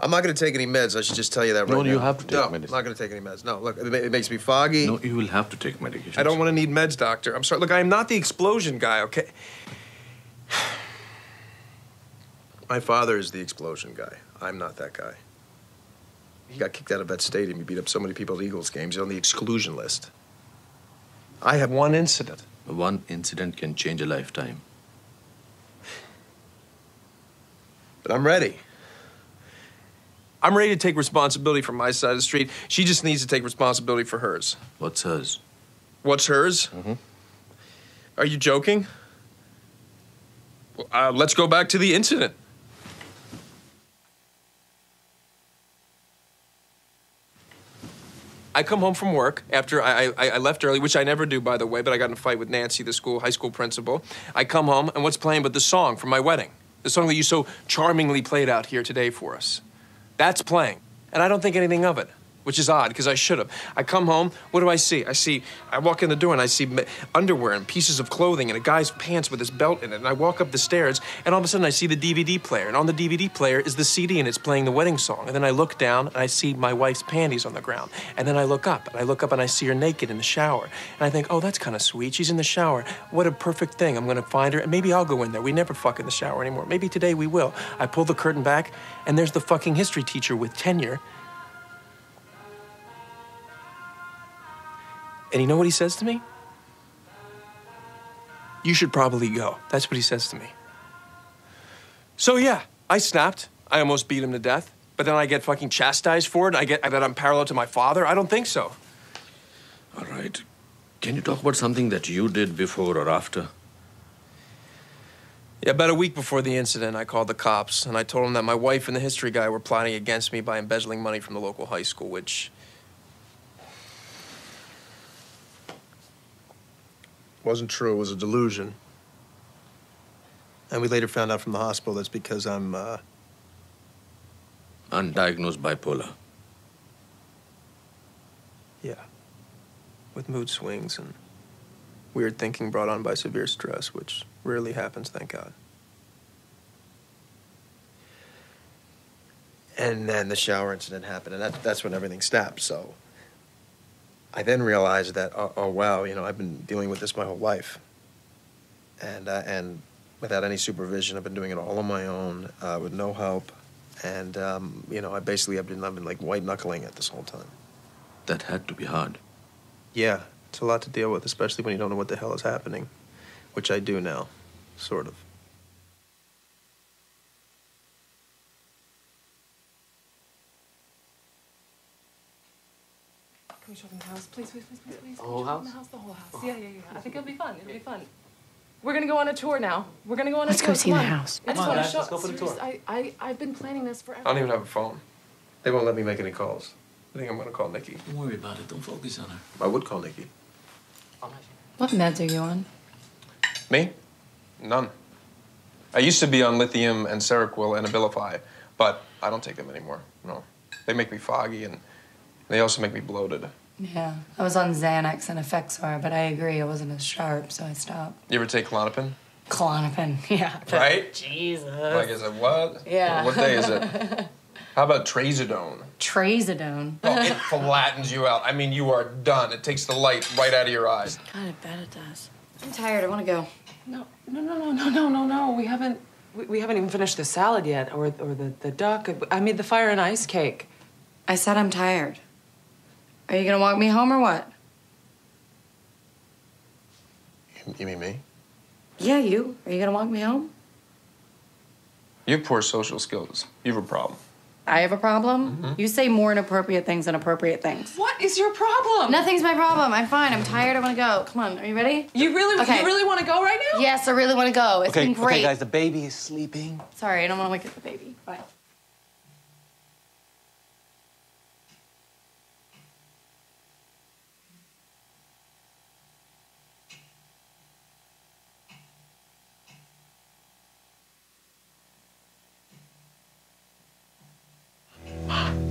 I'm not going to take any meds. I should just tell you that right now. No, you have to take medicine. medicine. I'm not going to take any meds. No, look, it makes me foggy. No, you will have to take medication. I don't want to need meds, doctor. I'm sorry. Look, I am not the explosion guy, okay? My father is the explosion guy. I'm not that guy. He got kicked out of that stadium. He beat up so many people at Eagles games. He's on the exclusion list. I have one incident. One incident can change a lifetime. But I'm ready. I'm ready to take responsibility for my side of the street. She just needs to take responsibility for hers. What's hers? What's hers? Mm-hmm. Are you joking? Well, let's go back to the incident. I come home from work after I left early, which I never do, by the way, but I got in a fight with Nancy, the high school principal. I come home, and what's playing but the song from my wedding? The song that you so charmingly played out here today for us. That's playing, and I don't think anything of it, which is odd, because I should have. I come home, what do I see? I walk in the door, and I see underwear and pieces of clothing and a guy's pants with his belt in it, and I walk up the stairs, and all of a sudden I see the DVD player, and on the DVD player is the CD, and it's playing the wedding song, and then I look down, and I see my wife's panties on the ground, and then I look up, and I see her naked in the shower, and I think, oh, that's kind of sweet. She's in the shower. What a perfect thing. I'm going to find her, and maybe I'll go in there. We never fuck in the shower anymore. Maybe today we will. I pull the curtain back, and there's the fucking history teacher with tenure. And you know what he says to me? You should probably go. That's what he says to me. So yeah, I snapped. I almost beat him to death. But then I get fucking chastised for it. I get that I'm parallel to my father. I don't think so. All right. Can you talk about something that you did before or after? Yeah, about a week before the incident, I called the cops, and I told them that my wife and the history guy were plotting against me by embezzling money from the local high school, which wasn't true. It was a delusion. And we later found out from the hospital that's because I'm undiagnosed bipolar. Yeah. With mood swings and weird thinking brought on by severe stress, which rarely happens, thank God. And then the shower incident happened, and that's when everything snapped. So I then realized that, oh wow, you know, I've been dealing with this my whole life. And without any supervision, I've been doing it all on my own, with no help. And, you know, I've been like white knuckling it this whole time. That had to be hard. Yeah, it's a lot to deal with, especially when you don't know what the hell is happening, which I do now, sort of. Can we show them the house? Please, please, please, please, please. The whole house? The whole house. Yeah. I think it'll be fun. It'll be fun. We're gonna go on a tour now. We're gonna go on a tour. Let's go see the house. I just Come on, want to Dad, show. let's go for the tour. I've been planning this forever. I don't even have a phone. They won't let me make any calls. I think I'm gonna call Nikki. Don't worry about it. Don't focus on her. I would call Nikki. What meds are you on? Me? None. I used to be on lithium and Seroquel and Abilify, but I don't take them anymore. No. They make me foggy, and they also make me bloated. Yeah, I was on Xanax and Effexor, but I agree, I wasn't as sharp, so I stopped. You ever take Klonopin? Klonopin, yeah. Right? Jesus. Like, is it what? Yeah. What day is it? How about Trazodone? Trazodone. Oh, it flattens you out. I mean, you are done. It takes the light right out of your eyes. God, I bet it does. I'm tired, I want to go. No. We haven't even finished the salad yet, or the duck. I made the fire and ice cake. I said I'm tired. Are you gonna walk me home or what? You mean me? Yeah, you. Are you gonna walk me home? You have poor social skills. You have a problem. I have a problem? You say more inappropriate things than appropriate things. What is your problem? Nothing's my problem. I'm fine. I'm tired. I want to go. Come on. Are you ready? You really want to go right now? Yes, I really want to go. It's been great. Okay, guys, the baby is sleeping. Sorry, I don't want to wake up the baby. Bye.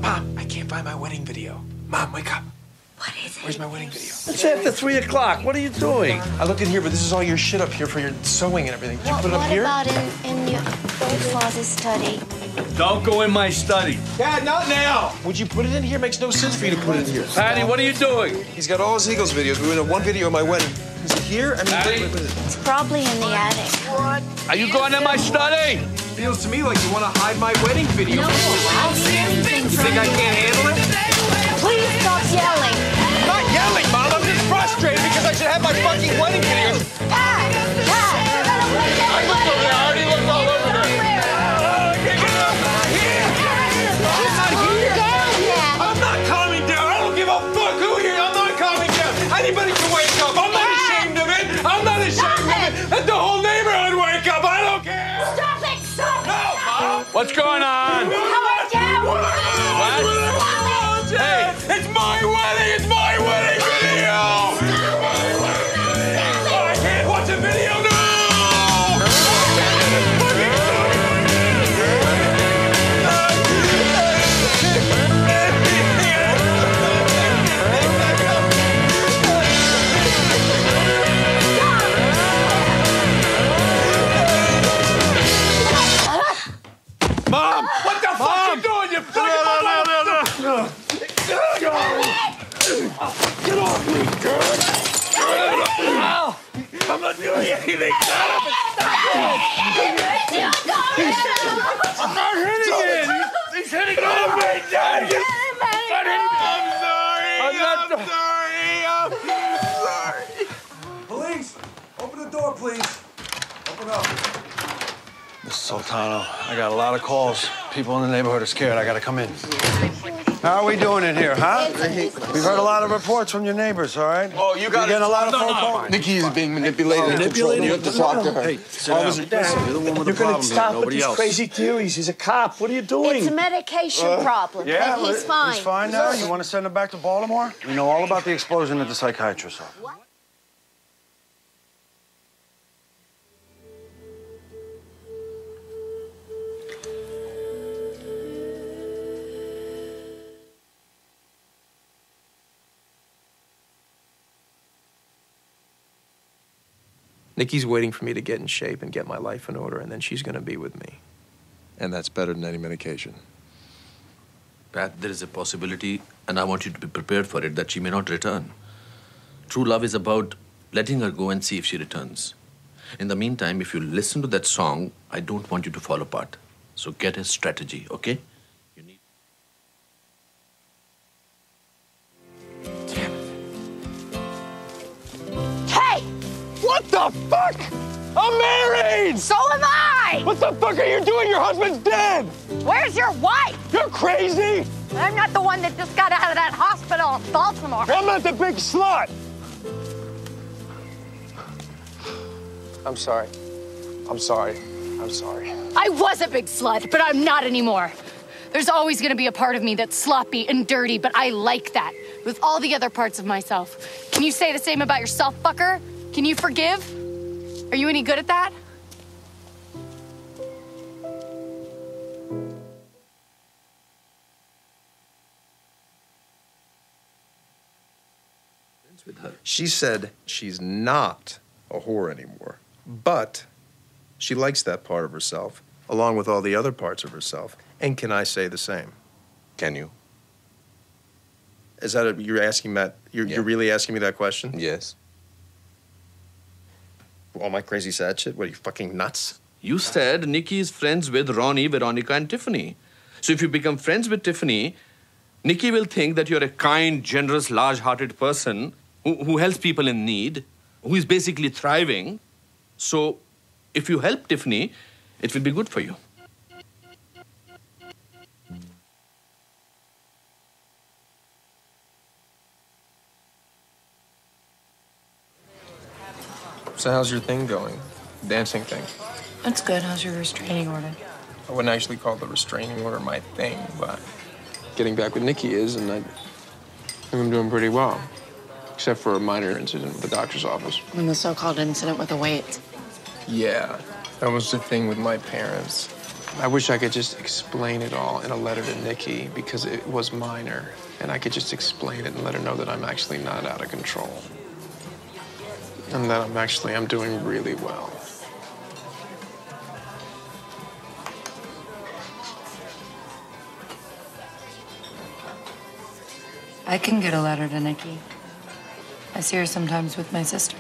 Mom, I can't find my wedding video. Mom, wake up. What is it? Where's my wedding video? It's after 3 o'clock. What are you doing? I looked in here, but this is all your shit up here for your sewing and everything. Did you put it up here? What about in your father's study? Don't go in my study. Dad, not now! Would you put it in here? Makes no sense for you to put it in here. Patty, what are you doing? He's got all his Eagles videos. We were in one video of my wedding. Is it here? I mean, Patty? wait. It's probably in the attic. What? Are you going in my study? Feels to me like you want to hide my wedding video. No, I'll see anything. You think I can't handle it? Please stop yelling. I'm not yelling, Mom. I'm just frustrated because I should have my fucking wedding videos. Pat, I already looked all over there. I'm not calming down. I don't give a fuck who here. I'm not calming down. Anybody can wake up. I'm not ashamed of it. I'm not ashamed of it. Let the whole neighborhood wake up. I don't care. Stop it! Stop it! No, Mom. What's going on? Hey, it's my wedding. It's my wedding video. I can't watch a video now. Mom, what the fuck you doing? You fucking No. Get off me, girl! I'm not doing anything. I'm not hitting it. He's hitting Oh, me. my God! I'm sorry. Police, open the door, please. Open up. Mr. Sultano, I got a lot of calls. People in the neighborhood are scared. I gotta come in. How are we doing in here, huh? We've heard a lot of reports from your neighbors, all right? Oh, you got getting a lot of phone calls. calls. Nikki is being manipulated. Manipulated? You have to talk to her. Hey, sit down. You're the one with the problem here, nobody else. theories. He's a cop. What are you doing? It's a medication problem. Yeah, but he's fine. He's fine now? You want to send him back to Baltimore? We know all about the explosion at the psychiatrist's office. What? Nikki's waiting for me to get in shape and get my life in order, and then she's going to be with me. And that's better than any medication. Pat, there is a possibility, and I want you to be prepared for it, that she may not return. True love is about letting her go and see if she returns. In the meantime, if you listen to that song, I don't want you to fall apart. So get a strategy, okay? Hey! What the fuck? I'm married! So am I! What the fuck are you doing? Your husband's dead! Where's your wife? You're crazy! I'm not the one that just got out of that hospital in Baltimore. I'm not the big slut! I'm sorry. I'm sorry. I'm sorry. I was a big slut, but I'm not anymore. There's always gonna be a part of me that's sloppy and dirty, but I like that with all the other parts of myself. Can you say the same about yourself, fucker? Can you forgive? Are you any good at that? She said she's not a whore anymore, but she likes that part of herself, along with all the other parts of herself. And can I say the same? Can you? Is that you're asking that? You're really asking me that question? Yes. All my crazy sad shit? What are you, fucking nuts? You said Nikki is friends with Ronnie, Veronica, and Tiffany. So if you become friends with Tiffany, Nikki will think that you're a kind, generous, large-hearted person who helps people in need, who is basically thriving. So if you help Tiffany, it will be good for you. So how's your thing going? Dancing thing? That's good. How's your restraining order? I wouldn't actually call the restraining order my thing, but getting back with Nikki is, and I think I'm doing pretty well. Except for a minor incident with the doctor's office. And the so-called incident with the weights. Yeah, that was the thing with my parents. I wish I could just explain it all in a letter to Nikki because it was minor, and I could just explain it and let her know that I'm actually not out of control. And that I'm doing really well. I can get a letter to Nikki. I see her sometimes with my sister.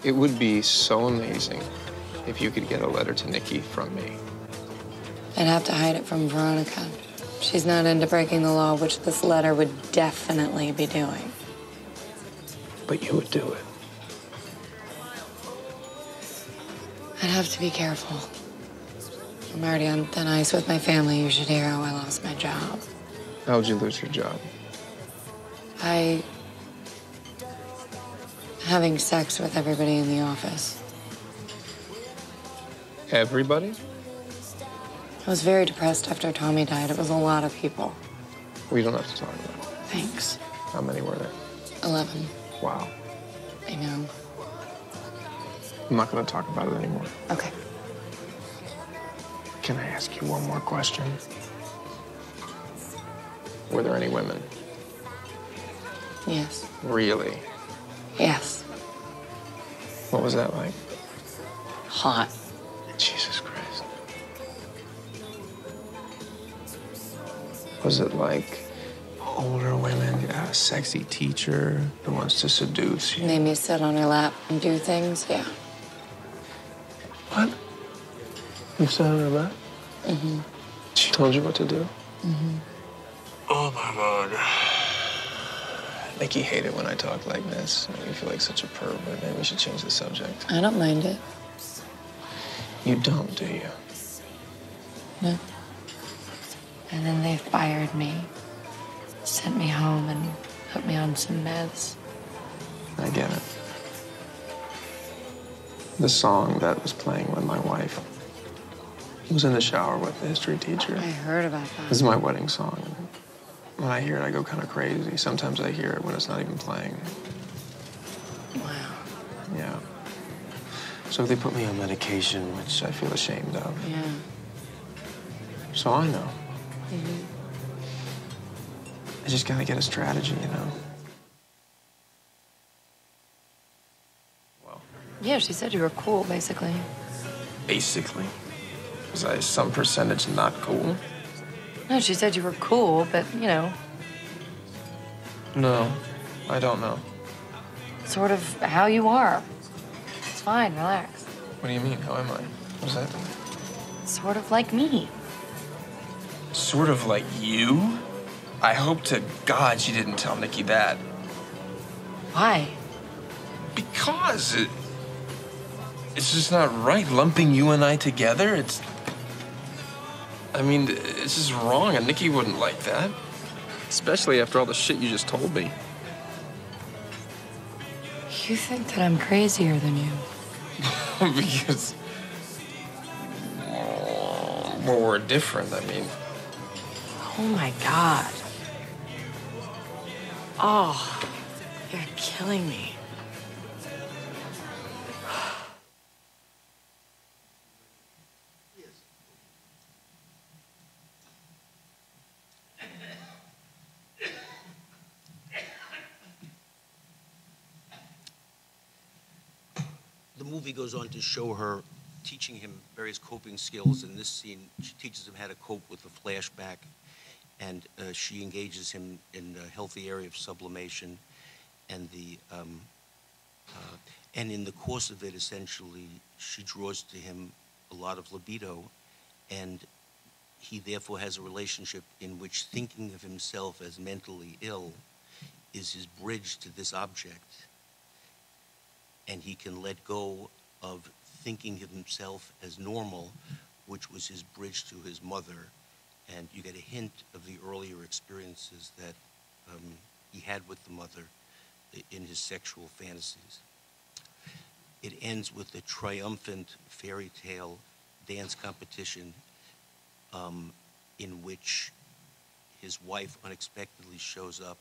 It would be so amazing if you could get a letter to Nikki from me. I'd have to hide it from Veronica. She's not into breaking the law, which this letter would definitely be doing. But you would do it. I'd have to be careful. I'm already on thin ice with my family. You should hear how I lost my job. How'd you lose your job? Having sex with everybody in the office. Everybody? I was very depressed after Tommy died. It was a lot of people. We don't have to talk about it. Thanks. How many were there? 11. Wow. I know. I'm not going to talk about it anymore. Okay. Can I ask you one more question? Were there any women? Yes. Really? Yes. What was that like? Hot. Jesus Christ. Was it like older women, a sexy teacher who wants to seduce you? Made me sit on her lap and do things, yeah. What? You sat on her lap? Mm-hmm. She told you what to do? Mm-hmm. Oh, my God. Nikki hated when I talk like this. I feel like such a pervert. Maybe we should change the subject. I don't mind it. You don't, do you? No. And then they fired me, sent me home, and put me on some meds. I get it. The song that was playing with my wife was in the shower with the history teacher. I heard about that. This is my wedding song. When I hear it, I go kind of crazy. Sometimes I hear it when it's not even playing. Wow. Yeah. So they put me on medication, which I feel ashamed of. Yeah. So I know. Mm-hmm. I just gotta get a strategy, you know? Well. Yeah, she said you were cool, basically. Basically. Was I some percentage not cool? No, she said you were cool, but, you know. No, I don't know. Sort of how you are. It's fine, relax. What do you mean? How am I? What does that mean? Sort of like me. Sort of like you? I hope to God she didn't tell Nikki that. Why? Because it's just not right lumping you and I together. It's just wrong, and Nikki wouldn't like that. Especially after all the shit you just told me. You think that I'm crazier than you? Because well, we're different, I mean. Oh my God. Oh, you're killing me. The movie goes on to show her teaching him various coping skills. In this scene, she teaches him how to cope with the flashback, and she engages him in a healthy area of sublimation, and and in the course of it, essentially, she draws to him a lot of libido, and he therefore has a relationship in which thinking of himself as mentally ill is his bridge to this object, and he can let go of thinking of himself as normal, which was his bridge to his mother. And you get a hint of the earlier experiences that he had with the mother in his sexual fantasies. It ends with a triumphant fairy tale dance competition in which his wife unexpectedly shows up,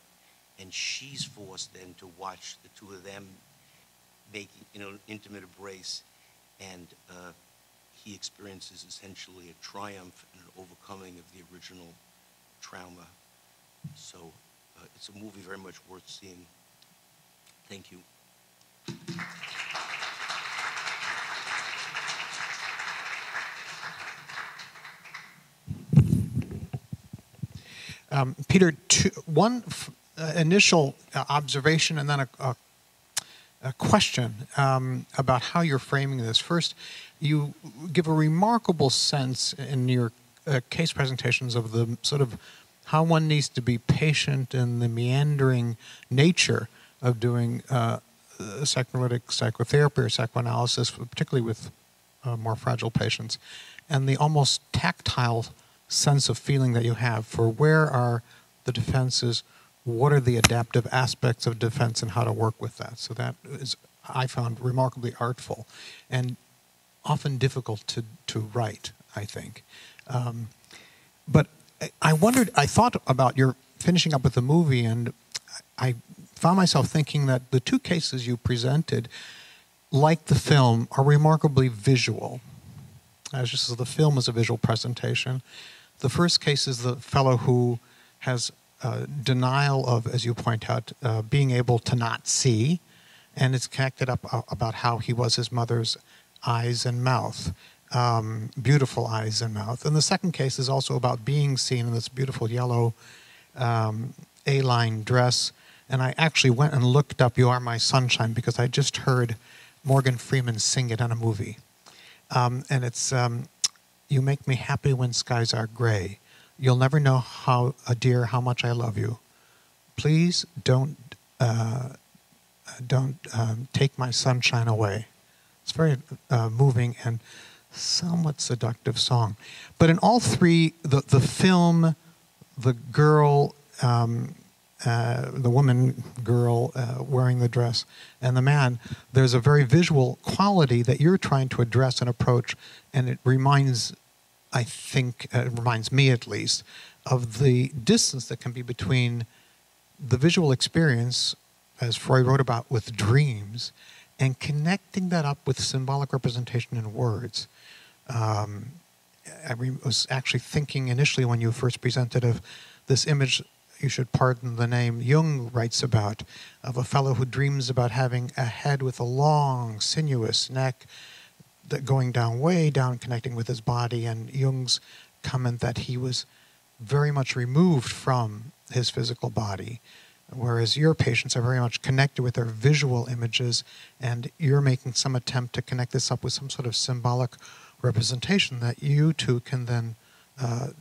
and she's forced then to watch the two of them making, an intimate embrace, and he experiences essentially a triumph and an overcoming of the original trauma. So it's a movie very much worth seeing. Thank you. Peter, one initial observation and then a question about how you're framing this. First, you give a remarkable sense in your case presentations of the sort of how one needs to be patient in the meandering nature of doing psychoanalytic psychotherapy or psychoanalysis, particularly with more fragile patients, and the almost tactile sense of feeling that you have for where are the defenses, what are the adaptive aspects of defense, and how to work with that. So that is, I found, remarkably artful and often difficult to write, I think. But I thought about your finishing up with the movie, and I found myself thinking that the two cases you presented, like the film, are remarkably visual. Just as the film is a visual presentation. The first case is the fellow who has denial of, as you point out, being able to not see, and it's connected up about how he was his mother's eyes and mouth, beautiful eyes and mouth. And the second case is also about being seen in this beautiful yellow A-line dress. And I actually went and looked up "You Are My Sunshine" because I just heard Morgan Freeman sing it on a movie. And it's, you make me happy when skies are gray. You'll never know dear, how much I love you. Please don't take my sunshine away. It's very moving and somewhat seductive song. But in all three, the film, the girl, the woman girl wearing the dress, and the man, there's a very visual quality that you're trying to address and approach, and it reminds, I think, it reminds me at least, of the distance that can be between the visual experience, as Freud wrote about with dreams, and connecting that up with symbolic representation in words. I was actually thinking initially when you first presented of this image you should pardon the name, Jung writes about, of a fellow who dreams about having a head with a long, sinuous neck that going down, way down, connecting with his body, and Jung's comment that he was very much removed from his physical body, whereas your patients are very much connected with their visual images, and you're making some attempt to connect this up with some sort of symbolic representation that you two can then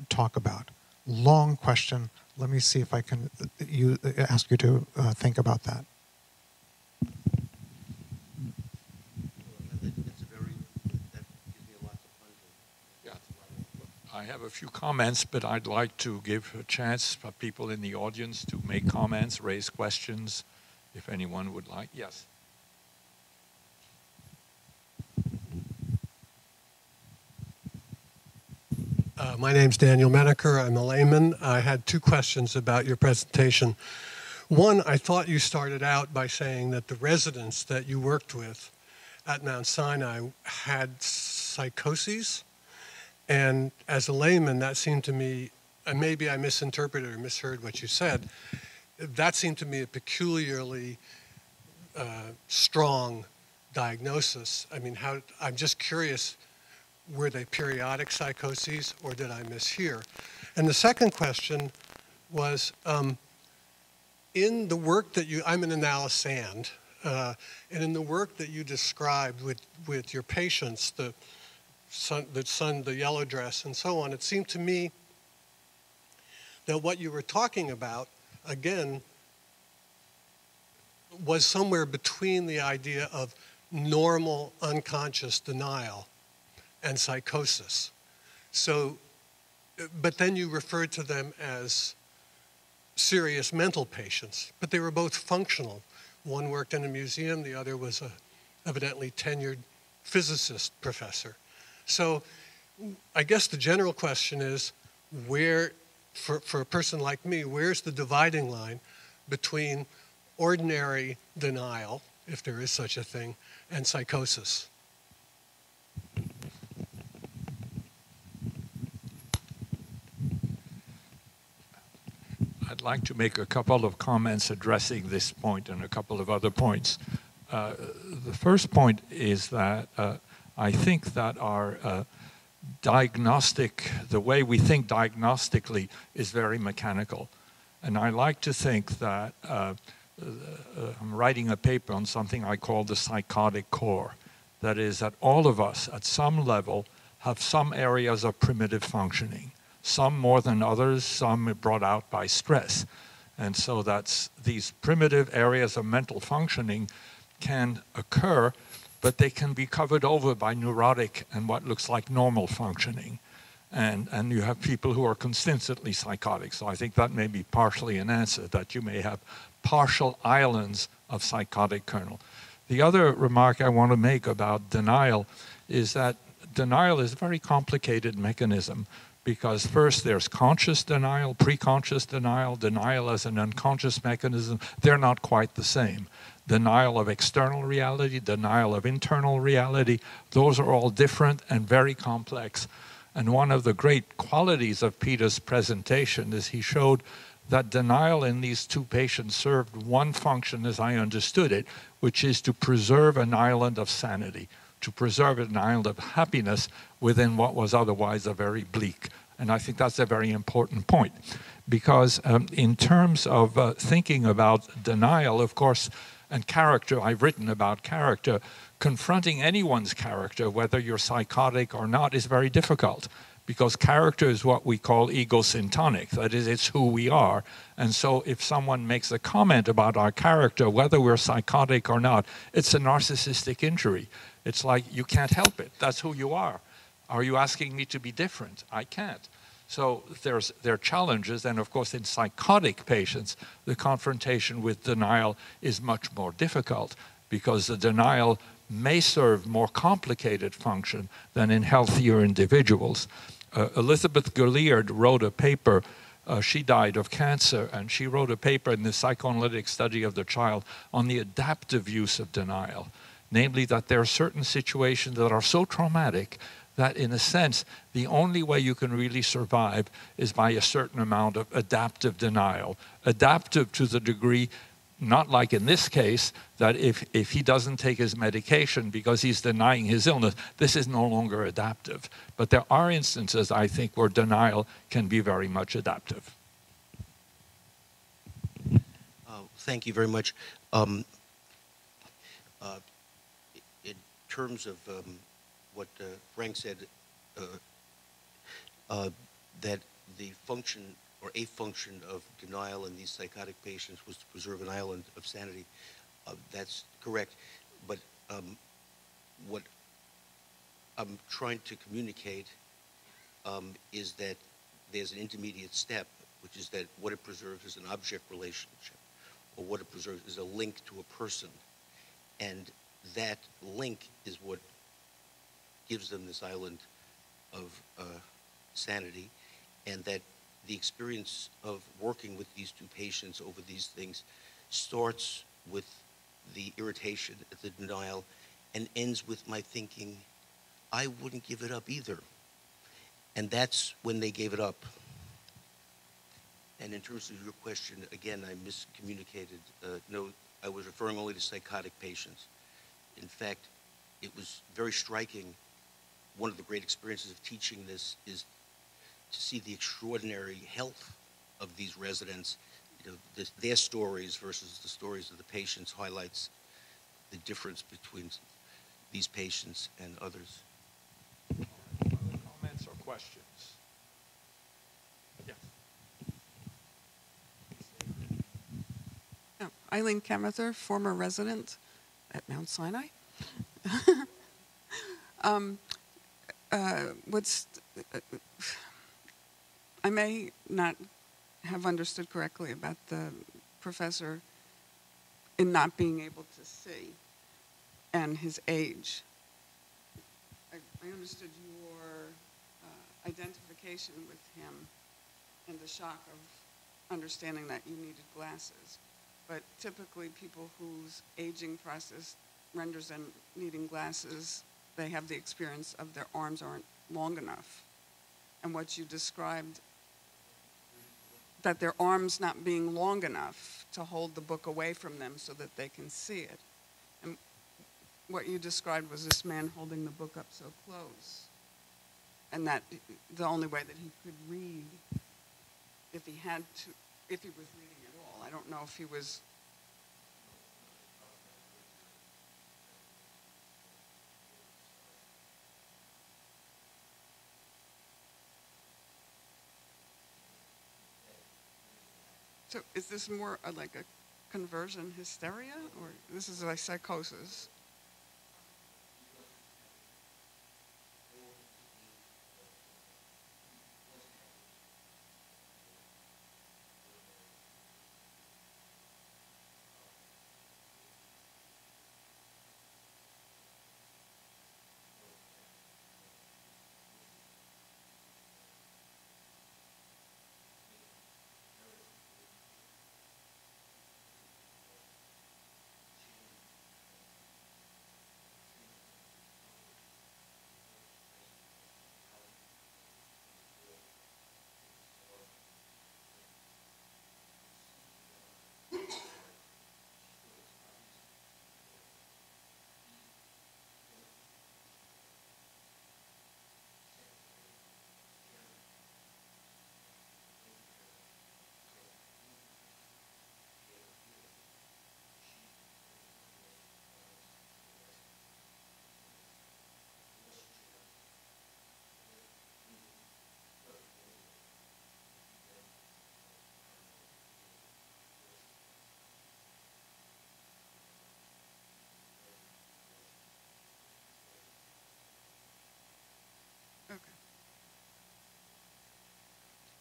talk about. Long question. Let me see if I can ask you to think about that. I have a few comments, but I'd like to give a chance for people in the audience to make comments, raise questions, if anyone would like. Yes. My name's Daniel Menaker. I'm a layman. I had two questions about your presentation. One, I thought you started out by saying that the residents that you worked with at Mount Sinai had psychoses. And as a layman, that seemed to me, and maybe I misinterpreted or misheard what you said, that seemed to me a peculiarly strong diagnosis. I mean, I'm just curious, were they periodic psychoses, or did I mishear? And the second question was, in the work that I'm an analysand, and in the work that you described with your patients, the yellow dress, and so on, it seemed to me that what you were talking about, again, was somewhere between the idea of normal unconscious denial and psychosis. So, but then you referred to them as serious mental patients, but they were both functional. One worked in a museum, the other was a evidently tenured physicist professor. So I guess the general question is, where, for a person like me, where's the dividing line between ordinary denial, if there is such a thing, and psychosis? I'd like to make a couple of comments addressing this point and a couple of other points. The first point is that I think that our the way we think diagnostically is very mechanical. And I like to think that I'm writing a paper on something I call the psychotic core. That is that all of us at some level have some areas of primitive functioning. Some more than others, some brought out by stress. And so that's these primitive areas of mental functioning can occur, but they can be covered over by neurotic and what looks like normal functioning. And you have people who are consistently psychotic. So I think that may be partially an answer, that you may have partial islands of psychotic kernel. The other remark I want to make about denial is that denial is a very complicated mechanism, because first there's conscious denial, preconscious denial, denial as an unconscious mechanism. They're not quite the same. Denial of external reality, denial of internal reality, those are all different and very complex. And one of the great qualities of Peter's presentation is he showed that denial in these two patients served one function, as I understood it, which is to preserve an island of sanity, to preserve an island of happiness within what was otherwise a very bleak. And I think that's a very important point, because in terms of thinking about denial, of course, and character, I've written about character, confronting anyone's character, whether you're psychotic or not, is very difficult, because character is what we call egosyntonic. That is, it's who we are. And so if someone makes a comment about our character, whether we're psychotic or not, it's a narcissistic injury. It's like, you can't help it. That's who you are. Are you asking me to be different? I can't. So there are challenges, and of course in psychotic patients, the confrontation with denial is much more difficult, because the denial may serve more complicated function than in healthier individuals. Elizabeth Gilliard wrote a paper, she died of cancer, and she wrote a paper in the Psychoanalytic Study of the Child on the adaptive use of denial, namely that there are certain situations that are so traumatic that in a sense, the only way you can really survive is by a certain amount of adaptive denial. Adaptive to the degree, not like in this case, that if he doesn't take his medication because he's denying his illness, this is no longer adaptive. But there are instances, I think, where denial can be very much adaptive. Thank you very much. In terms of what Frank said, that the function or a function of denial in these psychotic patients was to preserve an island of sanity. That's correct. But what I'm trying to communicate is that there's an intermediate step, which is that what it preserves is an object relationship, or what it preserves is a link to a person. And that link is what gives them this island of sanity, and that the experience of working with these two patients over these things starts with the irritation, the denial, and ends with my thinking, I wouldn't give it up either. And that's when they gave it up. And in terms of your question, again, I miscommunicated. No, I was referring only to psychotic patients. In fact, it was very striking. One of the great experiences of teaching this is to see the extraordinary health of these residents. You know, their stories versus the stories of the patients highlights the difference between these patients and others. Comments or questions? Yes. Oh, Eileen Kemether, former resident at Mount Sinai. I may not have understood correctly about the professor in not being able to see and his age. I understood your identification with him and the shock of understanding that you needed glasses. But typically people whose aging process renders them needing glasses, they have the experience of their arms aren't long enough. And what you described, that their arms not being long enough to hold the book away from them so that they can see it. And what you described was this man holding the book up so close. And that the only way that he could read, if he had to, if he was reading at all, I don't know if he was. So is this more like a conversion hysteria, or this is like psychosis?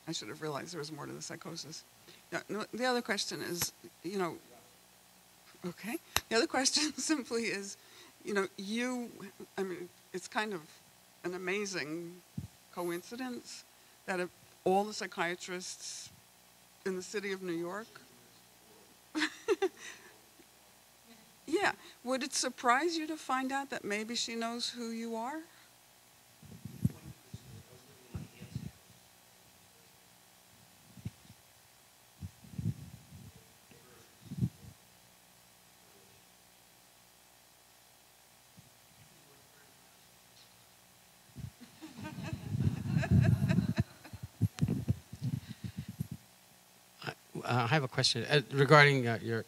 I should have realized there was more to the psychosis. No, the other question is, okay. The other question simply is, I mean, it's kind of an amazing coincidence that of all the psychiatrists in the city of New York, yeah, would it surprise you to find out that maybe she knows who you are? I have a question regarding your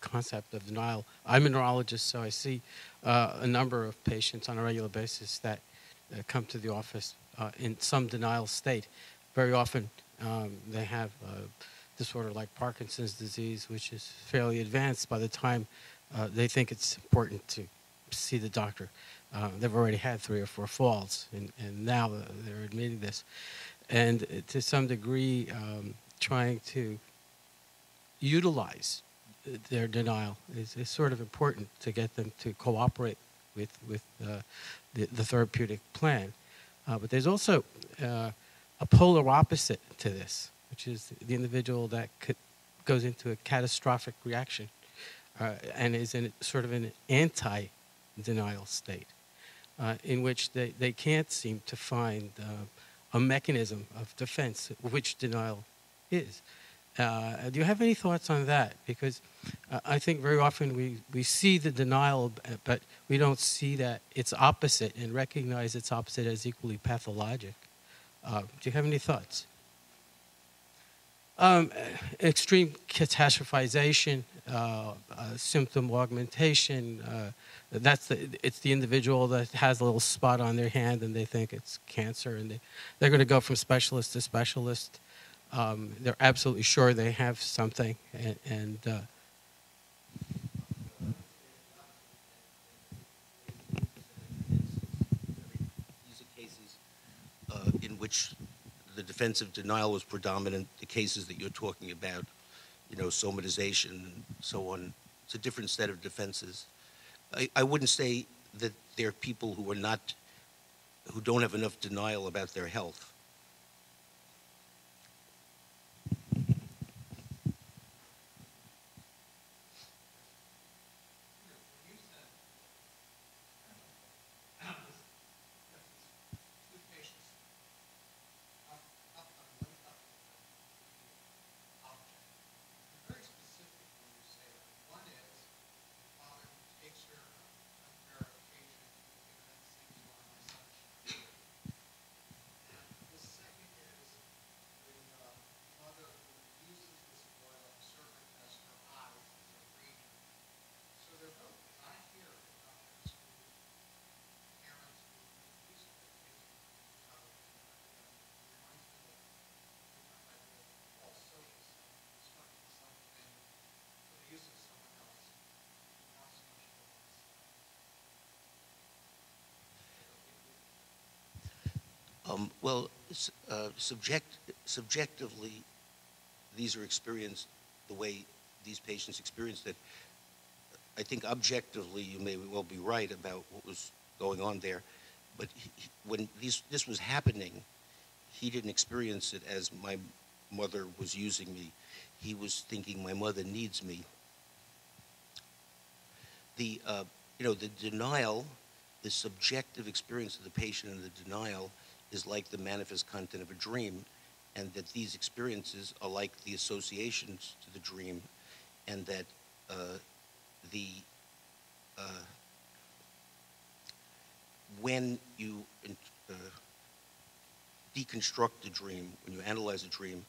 concept of denial. I'm a neurologist, so I see a number of patients on a regular basis that come to the office in some denial state. Very often they have a disorder like Parkinson's disease, which is fairly advanced by the time they think it's important to see the doctor. They've already had 3 or 4 falls, and now they're admitting this. And to some degree, trying to utilize their denial is sort of important to get them to cooperate with the therapeutic plan. But there's also a polar opposite to this, which is the individual that goes into a catastrophic reaction and is in sort of an anti-denial state, in which they can't seem to find a mechanism of defense, which denial is. Do you have any thoughts on that? Because I think very often we see the denial, but we don't see that it's opposite and recognize its opposite as equally pathologic. Do you have any thoughts? Extreme catastrophization, symptom augmentation. It's the individual that has a little spot on their hand and they think it's cancer, and they're going to go from specialist to specialist. They're absolutely sure they have something, and these are cases in which the defense of denial was predominant. The cases that you're talking about, somatization and so on, it's a different set of defenses. I wouldn't say that there are people who don't have enough denial about their health. Subjectively, these are experienced the way these patients experienced it. I think objectively, you may well be right about what was going on there, but when this was happening, he didn't experience it as my mother was using me. He was thinking, my mother needs me. The denial, the subjective experience of the patient in the denial is like the manifest content of a dream, and that these experiences are like the associations to the dream, and that when you deconstruct the dream, when you analyze a dream,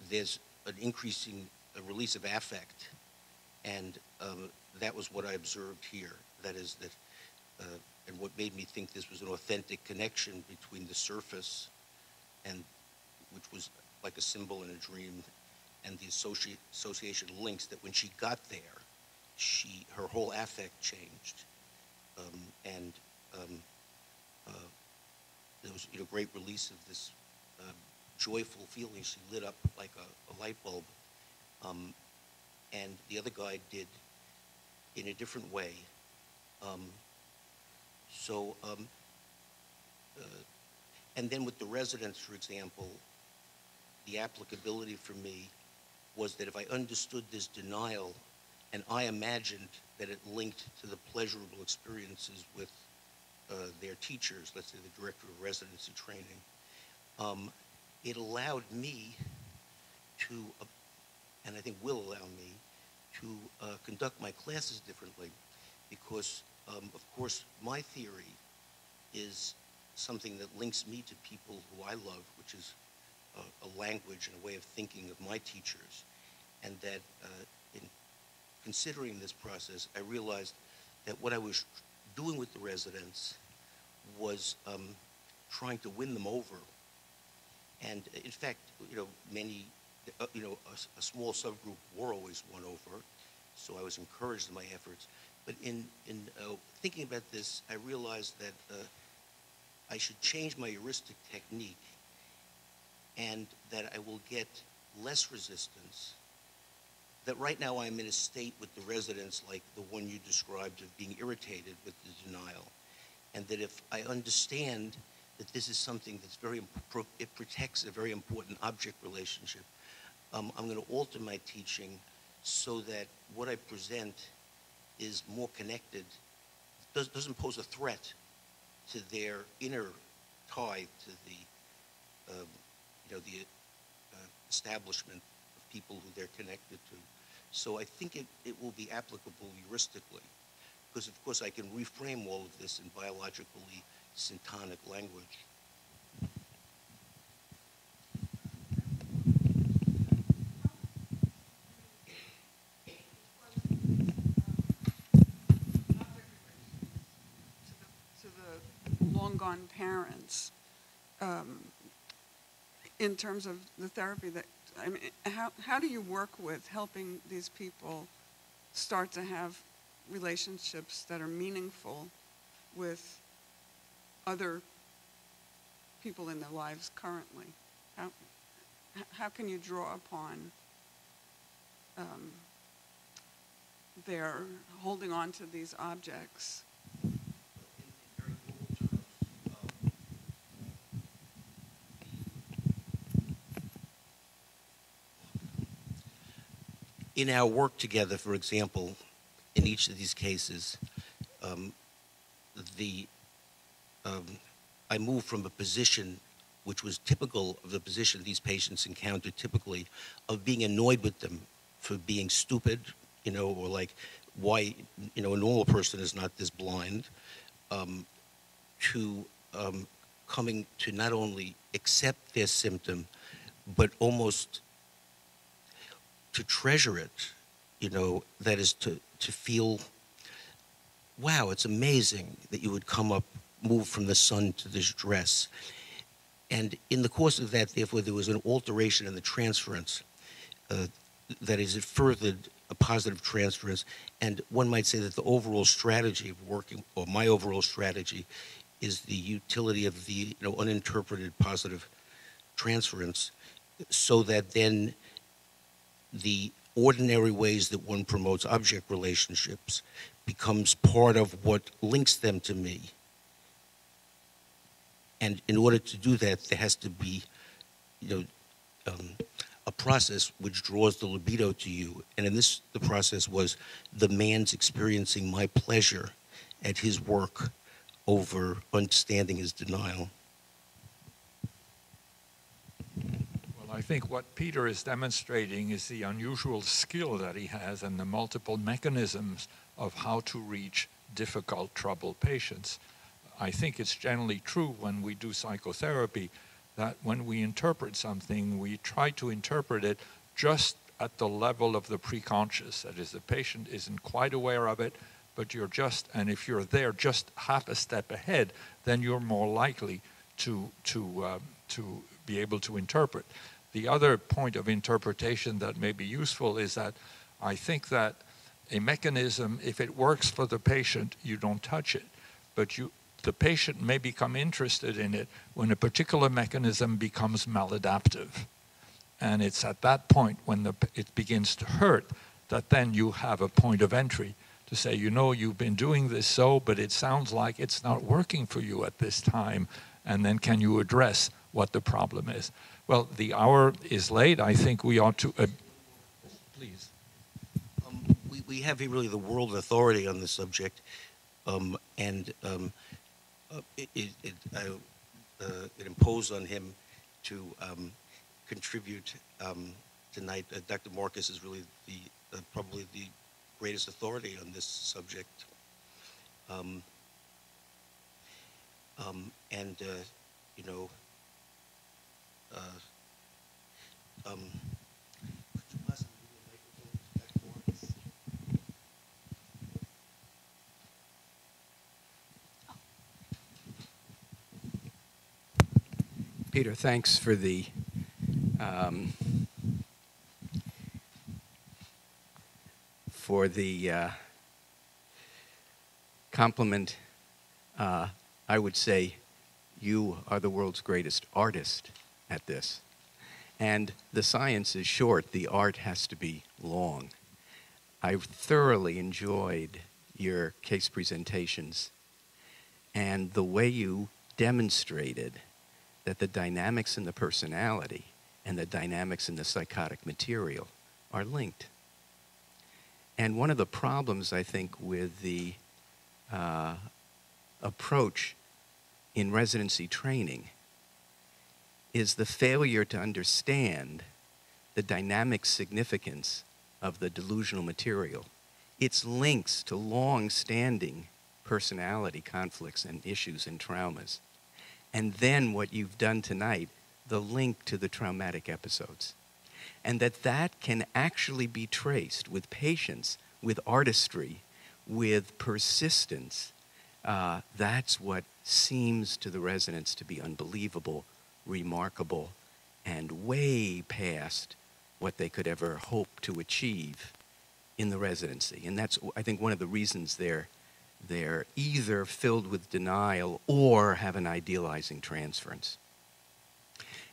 there's an increasing release of affect, and that was what I observed here. That is that, and what made me think this was an authentic connection between the surface, and which was like a symbol in a dream, and the association links, that when she got there, her whole affect changed, and there was great release of this joyful feeling. She lit up like a light bulb, and the other guy did in a different way. And then with the residents, for example, the applicability for me was that if I understood this denial and I imagined that it linked to the pleasurable experiences with their teachers, let's say the director of residency training, it allowed me to, and I think will allow me, to conduct my classes differently, because, of course, my theory is something that links me to people who I love, which is a language and a way of thinking of my teachers, and that in considering this process, I realized that what I was doing with the residents was trying to win them over. And in fact, many, a small subgroup were always won over, so I was encouraged in my efforts. But in thinking about this, I realized that I should change my heuristic technique, and that I will get less resistance. That right now I'm in a state with the residents like the one you described of being irritated with the denial. And that if I understand that this is something that's it protects a very important object relationship, I'm going to alter my teaching so that what I present is more connected, doesn't pose a threat to their inner tie to the establishment of people who they're connected to. So I think it will be applicable heuristically, because of course I can reframe all of this in biologically syntonic language. To the long-gone parents, in terms of the therapy that, I mean, how do you work with helping these people start to have relationships that are meaningful with other people in their lives currently? How can you draw upon their holding on to these objects? In our work together, for example, in each of these cases, I moved from a position which was typical of the position these patients encountered typically, of being annoyed with them for being stupid, or like, why, a normal person is not this blind, to coming to not only accept their symptom, but almost to treasure it, that is to feel, wow, it's amazing that you would move from the sun to this dress. And in the course of that, therefore, there was an alteration in the transference. That is, it furthered a positive transference. And one might say that the overall strategy of working, or my overall strategy, is the utility of the uninterpreted positive transference, so that then the ordinary ways that one promotes object relationships becomes part of what links them to me. And in order to do that, there has to be, a process which draws the libido to you. And in this, the process was the man's experiencing my pleasure at his work over understanding his denial. I think what Peter is demonstrating is the unusual skill that he has and the multiple mechanisms of how to reach difficult, troubled patients. I think it's generally true when we do psychotherapy that when we interpret something, we try to interpret it just at the level of the preconscious. That is, the patient isn't quite aware of it, but and if you're there just half a step ahead, then you're more likely to be able to interpret. The other point of interpretation that may be useful is that I think that a mechanism, if it works for the patient, you don't touch it. But the patient may become interested in it when a particular mechanism becomes maladaptive. And it's at that point when it begins to hurt that then you have a point of entry to say, you've been doing this but it sounds like it's not working for you at this time. And then can you address what the problem is? Well, the hour is late. I think we ought to... please. We have here really the world authority on this subject, it imposed on him to contribute tonight. Dr. Marcus is really probably the greatest authority on this subject. Peter, thanks for the compliment. I would say you are the world's greatest artist at this. And the science is short, the art has to be long. I thoroughly enjoyed your case presentations and the way you demonstrated that the dynamics in the personality and the dynamics in the psychotic material are linked. And one of the problems, I think, with the approach in residency training is the failure to understand the dynamic significance of the delusional material, its links to long-standing personality conflicts and issues and traumas. And then what you've done tonight, the link to the traumatic episodes. And that can actually be traced with patience, with artistry, with persistence. That's what seems to the residents to be unbelievable, remarkable, and way past what they could ever hope to achieve in the residency. And that's, I think, one of the reasons they're either filled with denial or have an idealizing transference.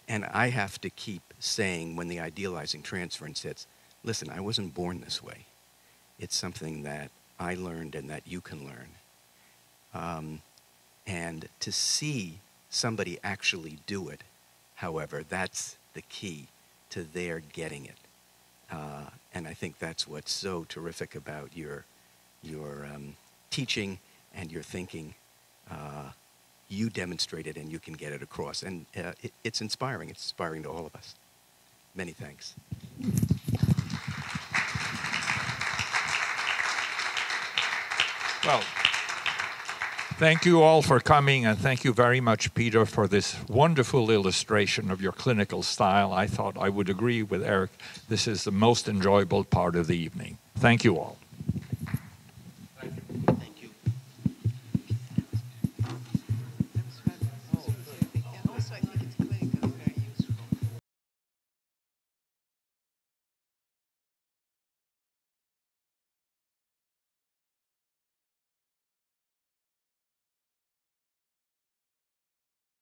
And I have to keep saying when the idealizing transference hits, listen, I wasn't born this way. It's something that I learned and that you can learn. And to see somebody actually do it, however, that's the key to their getting it. And I think that's what's so terrific about your teaching and your thinking. You demonstrate it and you can get it across. And it's inspiring. It's inspiring to all of us. Many thanks. Well, thank you all for coming, and thank you very much, Peter, for this wonderful illustration of your clinical style. I thought I would agree with Eric. This is the most enjoyable part of the evening. Thank you all.